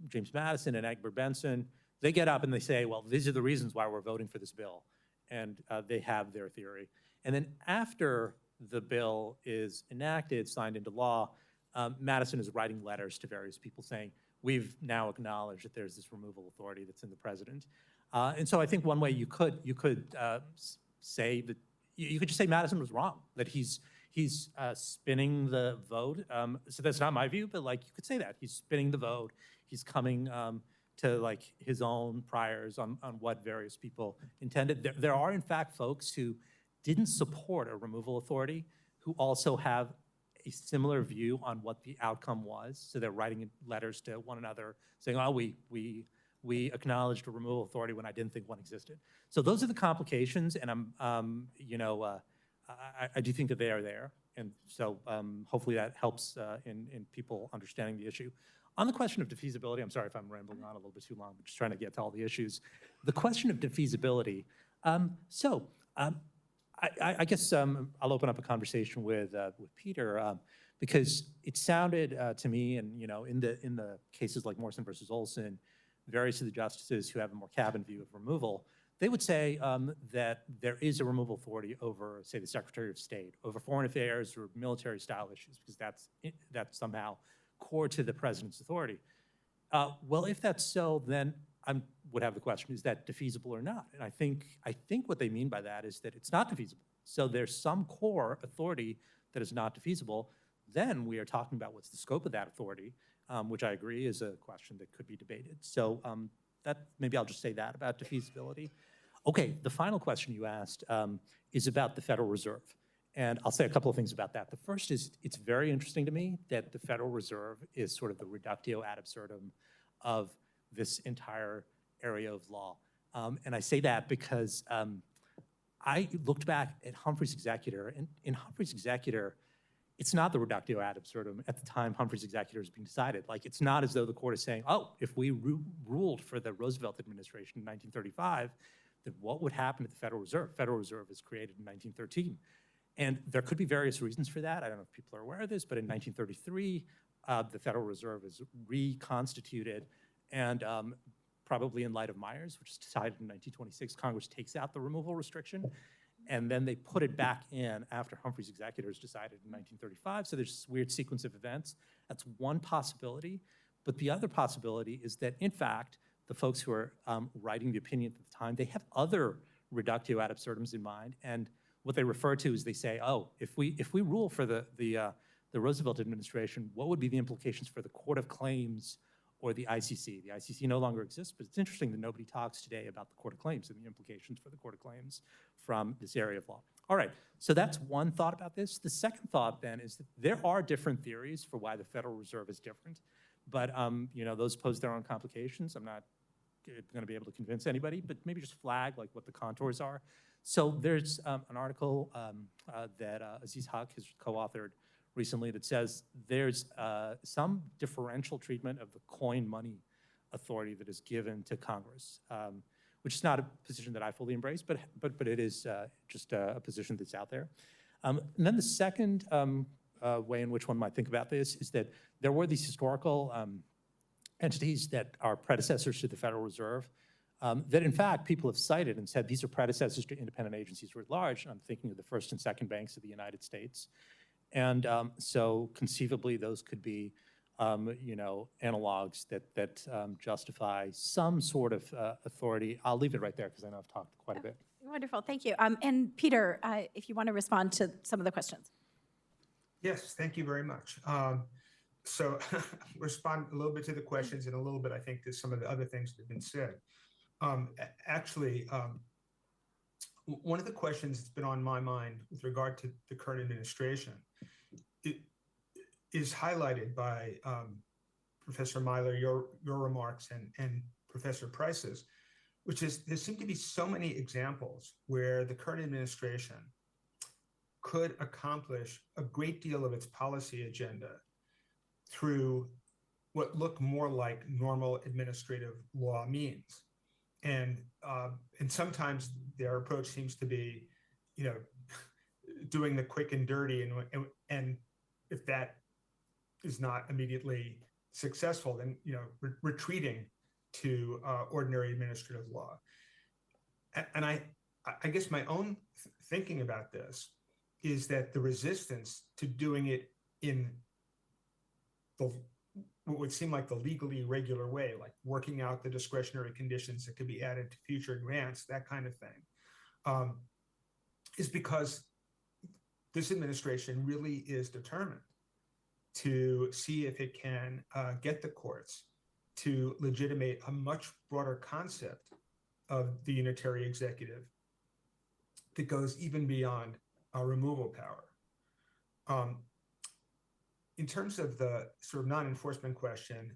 James Madison and Egbert Benson, they get up and they say, well, these are the reasons why we're voting for this bill. And they have their theory. And then after the bill is enacted, signed into law, Madison is writing letters to various people saying, we've now acknowledged that there's this removal authority that's in the president. And so I think one way you could say that, you could just say Madison was wrong, that he's spinning the vote. So that's not my view, but like you could say that. He's spinning the vote. He's coming to like his own priors on what various people intended. There are in fact folks who didn't support a removal authority who also have a similar view on what the outcome was. So they're writing letters to one another saying, oh, we acknowledged a removal authority when I didn't think one existed. So those are the complications, and I do think that they are there. And so hopefully that helps in people understanding the issue. On the question of defeasibility, I'm sorry if I'm rambling on a little bit too long, but just trying to get to all the issues. The question of defeasibility, I guess I'll open up a conversation with Peter because it sounded to me, and in the cases like Morrison versus Olson, various of the justices who have a more cabin view of removal, they would say that there is a removal authority over, say, the Secretary of State, over foreign affairs or military-style issues, because that's somehow core to the president's authority. Well, if that's so, then I would have the question: is that defeasible or not? And I think what they mean by that is that it's not defeasible. So there's some core authority that is not defeasible, then we are talking about what's the scope of that authority, which I agree is a question that could be debated. So maybe I'll just say that about defeasibility. Okay, the final question you asked is about the Federal Reserve. And I'll say a couple of things about that. The first is, it's very interesting to me that the Federal Reserve is sort of the reductio ad absurdum of this entire area of law. And I say that because I looked back at Humphrey's Executor, and in Humphrey's Executor, it's not the reductio ad absurdum at the time Humphrey's Executor is being decided. Like, it's not as though the court is saying, oh, if we ruled for the Roosevelt administration in 1935, then what would happen to the Federal Reserve? Federal Reserve was created in 1913. And there could be various reasons for that. I don't know if people are aware of this, but in 1933, the Federal Reserve is reconstituted, and probably in light of Myers, which was decided in 1926, Congress takes out the removal restriction, and then they put it back in after Humphrey's Executor is decided in 1935. So there's this weird sequence of events. That's one possibility. But the other possibility is that, in fact, the folks who are writing the opinion at the time, they have other reductio ad absurdums in mind, and what they refer to is they say, oh, if we rule for the Roosevelt administration, what would be the implications for the Court of Claims or the ICC? The ICC no longer exists, but it's interesting that nobody talks today about the Court of Claims and the implications for the Court of Claims from this area of law. All right, so that's one thought about this. The second thought then is that there are different theories for why the Federal Reserve is different, but those pose their own complications. I'm not going to be able to convince anybody, but maybe just flag like what the contours are. So there's an article that Aziz Haq has co-authored recently that says there's some differential treatment of the coin money authority that is given to Congress, which is not a position that I fully embrace, but it is just a position that's out there. And then the second way in which one might think about this is that there were these historical entities that are predecessors to the Federal Reserve that in fact people have cited and said these are predecessors to independent agencies writ large. I'm thinking of the first and second banks of the United States. And so conceivably those could be analogs that justify some sort of authority. I'll leave it right there because I know I've talked quite a bit. Wonderful, thank you. And Peter, if you want to respond to some of the questions. Yes, thank you very much. So respond a little bit to the questions and a little bit, I think, to some of the other things that have been said. One of the questions that's been on my mind with regard to the current administration is highlighted by Professor Myler, your remarks, and Professor Price's, which is there seem to be so many examples where the current administration could accomplish a great deal of its policy agenda through what look more like normal administrative law means. And sometimes their approach seems to be, doing the quick and dirty, and if that is not immediately successful, then retreating to ordinary administrative law. And I guess my own thinking about this is that the resistance to doing it in what would seem like the legally regular way, like working out the discretionary conditions that could be added to future grants, that kind of thing, is because this administration really is determined to see if it can get the courts to legitimate a much broader concept of the unitary executive that goes even beyond removal power. In terms of the sort of non-enforcement question,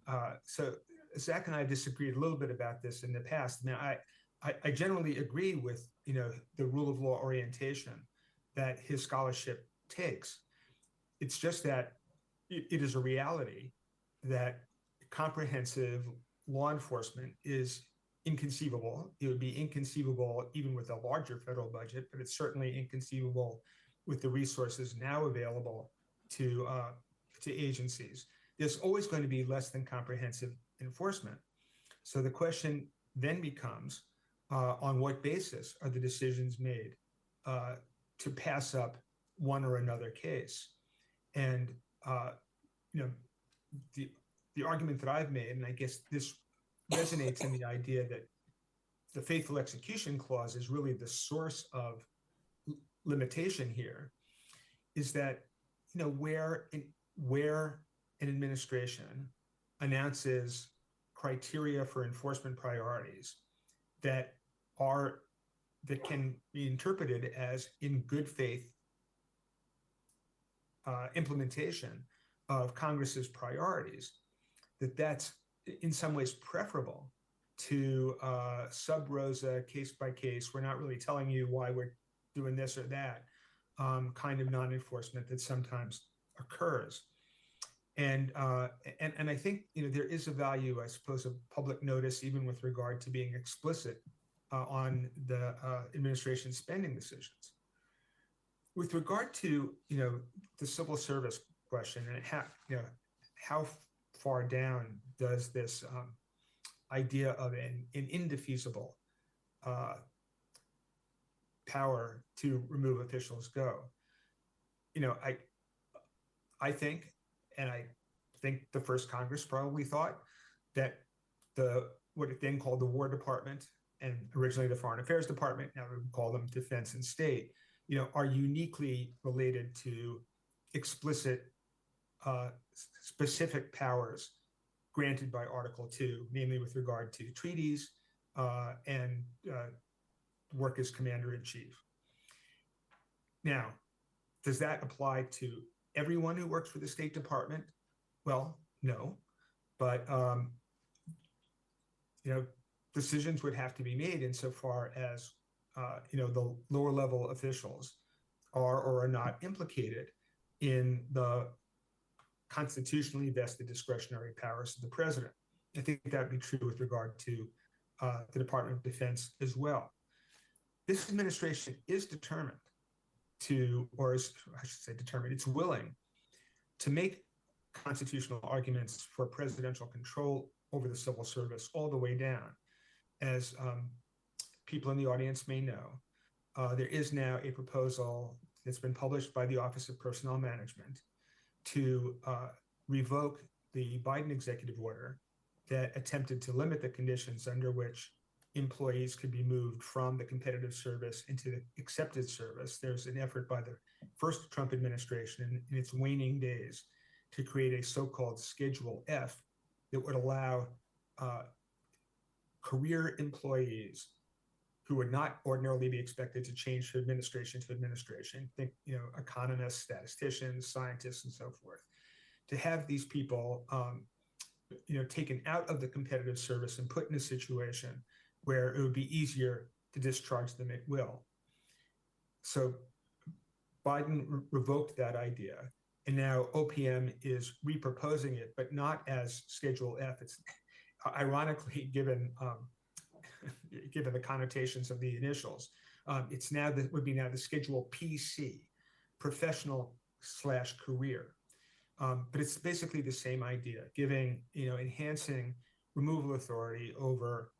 so Zach and I disagreed a little bit about this in the past. I mean, I generally agree with the rule of law orientation that his scholarship takes. It's just that it is a reality that comprehensive law enforcement is inconceivable. It would be inconceivable even with a larger federal budget, but it's certainly inconceivable with the resources now available to agencies. There's always going to be less than comprehensive enforcement. So the question then becomes, on what basis are the decisions made to pass up one or another case? And the argument that I've made, and I guess this resonates in the idea that the faithful execution clause is really the source of limitation here, is that where an administration announces criteria for enforcement priorities that can be interpreted as in good faith implementation of Congress's priorities, that's in some ways preferable to sub rosa, case by case. We're not really telling you why we're doing this or that kind of non-enforcement that sometimes occurs. And I think there is a value, I suppose, of public notice, even with regard to being explicit on the administration's spending decisions. With regard to the civil service question and how far down does this idea of an indefeasible power to remove officials go? I think, and I think the first Congress probably thought that what it then called the War Department and originally the Foreign Affairs Department, now we would call them Defense and State, are uniquely related to explicit specific powers granted by Article 2, namely with regard to treaties and work as commander-in-chief. Now, does that apply to everyone who works for the State Department? Well, no, but decisions would have to be made insofar as the lower level officials are or are not implicated in the constitutionally vested discretionary powers of the president. I think that would be true with regard to the Department of Defense as well. This administration is determined to, or is, I should say determined, it's willing to make constitutional arguments for presidential control over the civil service all the way down. As people in the audience may know, there is now a proposal that's been published by the Office of Personnel Management to revoke the Biden executive order that attempted to limit the conditions under which employees could be moved from the competitive service into the accepted service. There's an effort by the first Trump administration in its waning days to create a so-called Schedule F that would allow career employees who would not ordinarily be expected to change from administration to administration, think economists, statisticians, scientists, and so forth, to have these people taken out of the competitive service and put in a situation where it would be easier to discharge them at will. So Biden revoked that idea, and now OPM is reproposing it, but not as Schedule F. It's ironically, given the connotations of the initials, it's now would be the Schedule PC, professional/career. But it's basically the same idea, enhancing removal authority over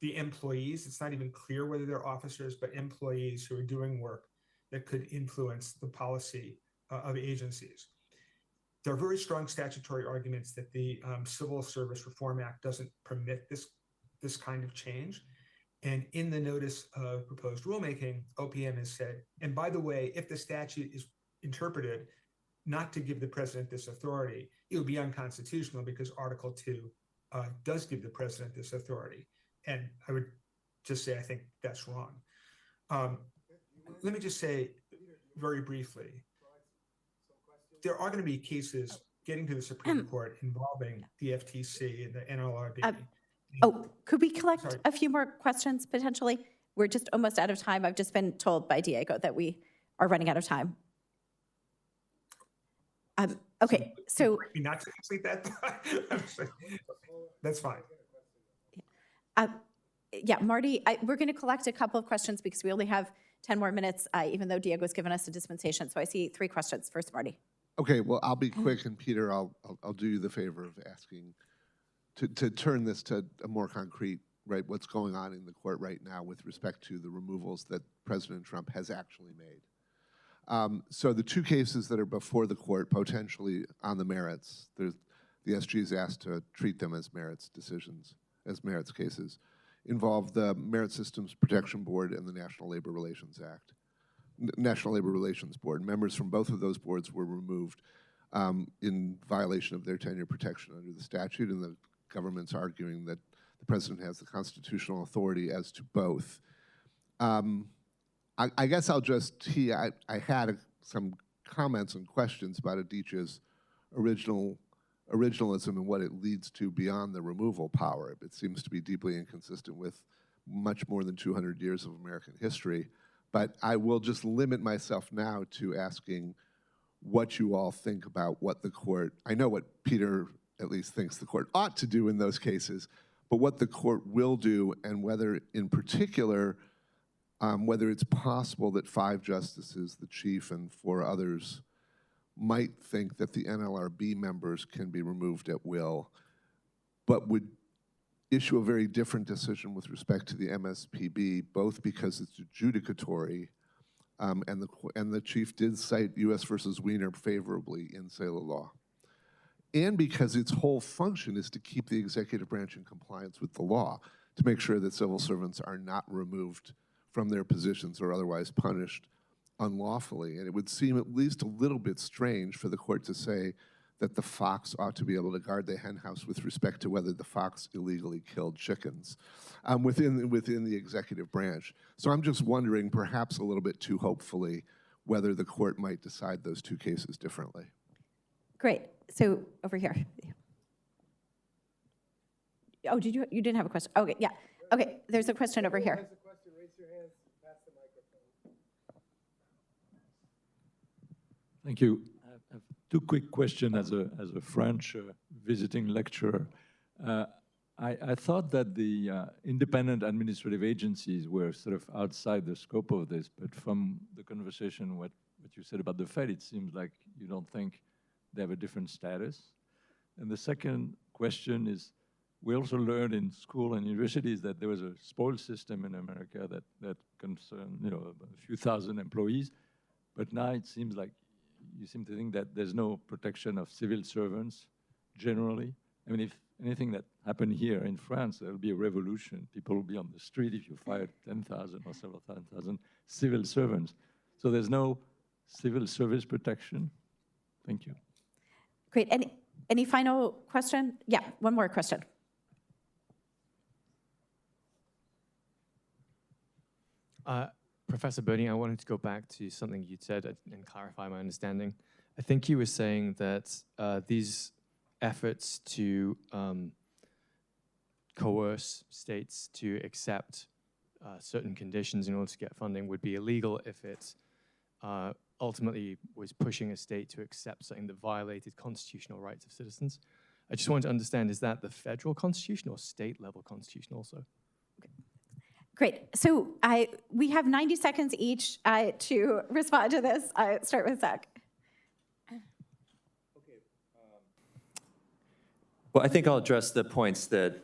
the employees. It's not even clear whether they're officers, but employees who are doing work that could influence the policy of agencies. There are very strong statutory arguments that the Civil Service Reform Act doesn't permit this kind of change. And in the notice of proposed rulemaking, OPM has said, and by the way, if the statute is interpreted not to give the president this authority, it would be unconstitutional because Article 2 does give the president this authority. And I would just say, I think that's wrong. Let me just say very briefly, there are going to be cases getting to the Supreme Court involving the FTC and the NLRB. Could we collect a few more questions potentially? We're just almost out of time. I've just been told by Diego that we are running out of time. Okay, so not to complete that. That's fine. Yeah, Marty, we're going to collect a couple of questions because we only have 10 more minutes, even though Diego's given us a dispensation. So I see 3 questions. First, Marty. Okay, well, I'll be quick, and Peter, I'll do you the favor of asking to turn this to a more concrete, right, what's going on in the court right now with respect to the removals that President Trump has actually made. So the 2 cases that are before the court, potentially on the merits, the SG is asked to treat them as merits decisions, as merits cases, involve the Merit Systems Protection Board and the National Labor Relations Act. National Labor Relations Board. Members from both of those boards were removed in violation of their tenure protection under the statute, and the government's arguing that the president has the constitutional authority as to both. I guess I'll just tee, I had some comments and questions about Aditya's originalism and what it leads to beyond the removal power. It seems to be deeply inconsistent with much more than 200 years of American history. But I will just limit myself now to asking what you all think about what the court, I know what Peter at least thinks the court ought to do in those cases, but what the court will do, and whether in particular, whether it's possible that 5 justices, the chief and 4 others, might think that the NLRB members can be removed at will, but would issue a very different decision with respect to the MSPB, both because it's adjudicatory, and the chief did cite U.S. versus Wiener favorably in Sailor law, and because its whole function is to keep the executive branch in compliance with the law, to make sure that civil servants are not removed from their positions or otherwise punished unlawfully. And it would seem at least a little bit strange for the court to say that the fox ought to be able to guard the hen house with respect to whether the fox illegally killed chickens within the executive branch. So I'm just wondering, perhaps a little bit too hopefully, whether the court might decide those 2 cases differently. Great. So over here. Oh, you didn't have a question? Okay, yeah. Okay, there's a question over here. Thank you. I have 2 quick questions as a French visiting lecturer. I thought that the independent administrative agencies were sort of outside the scope of this, but from the conversation, what you said about the Fed, it seems like you don't think they have a different status. And the second question is, we also learned in school and universities that there was a spoil system in America that concerned a few thousand employees, but now it seems like you seem to think that there's no protection of civil servants generally. I mean, if anything that happened here in France, there'll be a revolution. People will be on the street if you fire 10,000 or several thousand civil servants. So there's no civil service protection. Thank you. Great. Any final question? Yeah, one more question. Professor Burney, I wanted to go back to something you'd said and clarify my understanding. I think you were saying that these efforts to coerce states to accept certain conditions in order to get funding would be illegal if it ultimately was pushing a state to accept something that violated constitutional rights of citizens. I just wanted to understand, is that the federal constitution or state-level constitution also? Great. So we have 90 seconds each to respond to this. Start with Zach. Well, I think I'll address the points that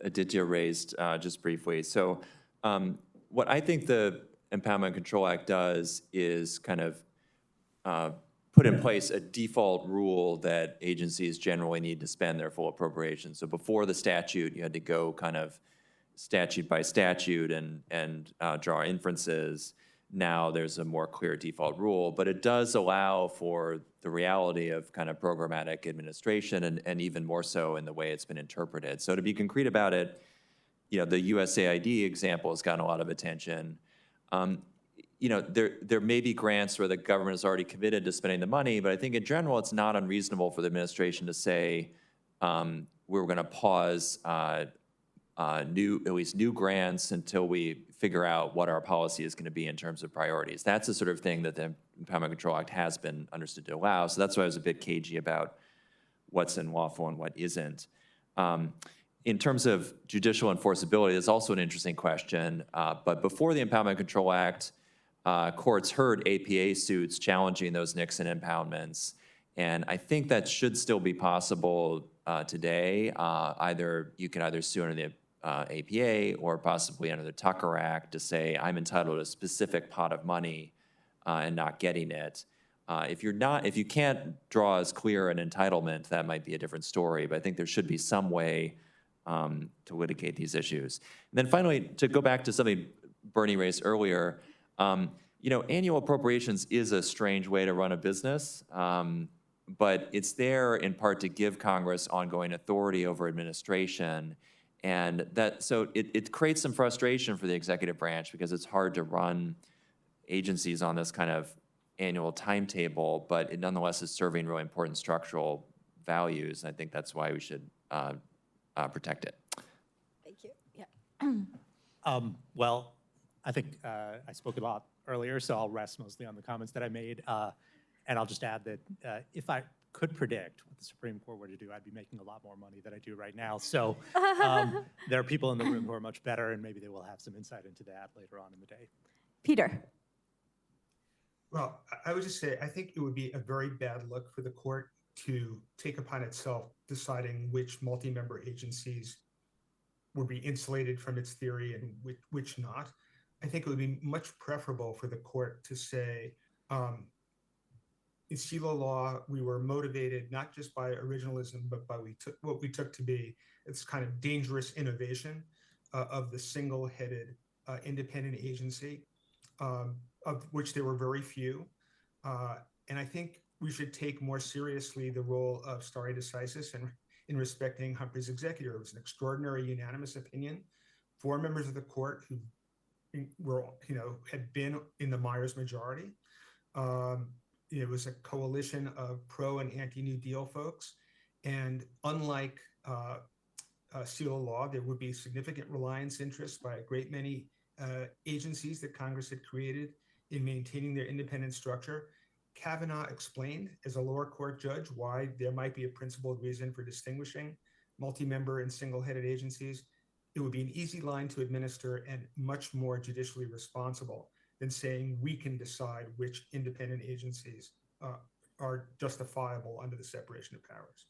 Aditya raised just briefly. So what I think the Impoundment Control Act does is kind of put in place a default rule that agencies generally need to spend their full appropriation. So before the statute, you had to go kind of statute by statute and draw inferences. Now there's a more clear default rule, but it does allow for the reality of kind of programmatic administration and even more so in the way it's been interpreted. So to be concrete about it, the USAID example has gotten a lot of attention. There may be grants where the government is already committed to spending the money, but I think in general it's not unreasonable for the administration to say we're going to pause at least new grants until we figure out what our policy is going to be in terms of priorities. That's the sort of thing that the Impoundment Control Act has been understood to allow. So that's why I was a bit cagey about what's unlawful and what isn't. In terms of judicial enforceability, there's also an interesting question. But before the Impoundment Control Act, courts heard APA suits challenging those Nixon impoundments. And I think that should still be possible today. You can either sue under the APA or possibly under the Tucker Act to say I'm entitled to a specific pot of money and not getting it. If you can't draw as clear an entitlement, that might be a different story. But I think there should be some way to litigate these issues. And then finally, to go back to something Bernie raised earlier, annual appropriations is a strange way to run a business, but it's there in part to give Congress ongoing authority over administration. And so it creates some frustration for the executive branch because it's hard to run agencies on this kind of annual timetable, but it nonetheless is serving really important structural values. And I think that's why we should protect it. Thank you. Yeah. Well, I think I spoke a lot earlier, so I'll rest mostly on the comments that I made. And I'll just add that if I could predict what the Supreme Court were to do, I'd be making a lot more money than I do right now. So there are people in the room who are much better, and maybe they will have some insight into that later on in the day. Peter. Well, I would just say, I think it would be a very bad look for the court to take upon itself deciding which multi-member agencies would be insulated from its theory and which not. I think it would be much preferable for the court to say, in SELA law, we were motivated not just by originalism, but by what we took to be its kind of dangerous innovation of the single-headed independent agency, of which there were very few. And I think we should take more seriously the role of stare decisis in respecting Humphrey's executor. It was an extraordinary unanimous opinion. 4 members of the court who were, had been in the Myers majority. It was a coalition of pro and anti-New Deal folks. And unlike SELA law, there would be significant reliance interest by a great many agencies that Congress had created in maintaining their independent structure. Kavanaugh explained as a lower court judge why there might be a principled reason for distinguishing multi-member and single-headed agencies. It would be an easy line to administer and much more judicially responsible than saying we can decide which independent agencies are justifiable under the separation of powers.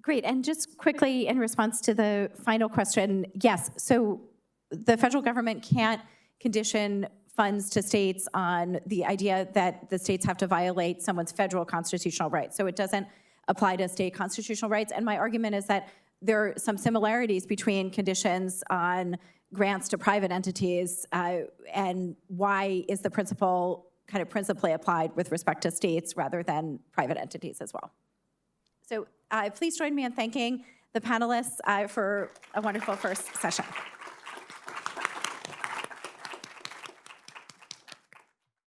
Great, and just quickly in response to the final question, yes, so the federal government can't condition funds to states on the idea that the states have to violate someone's federal constitutional rights. So it doesn't apply to state constitutional rights. And my argument is that there are some similarities between conditions on grants to private entities and why is the principle kind of principally applied with respect to states rather than private entities as well. So please join me in thanking the panelists for a wonderful first session.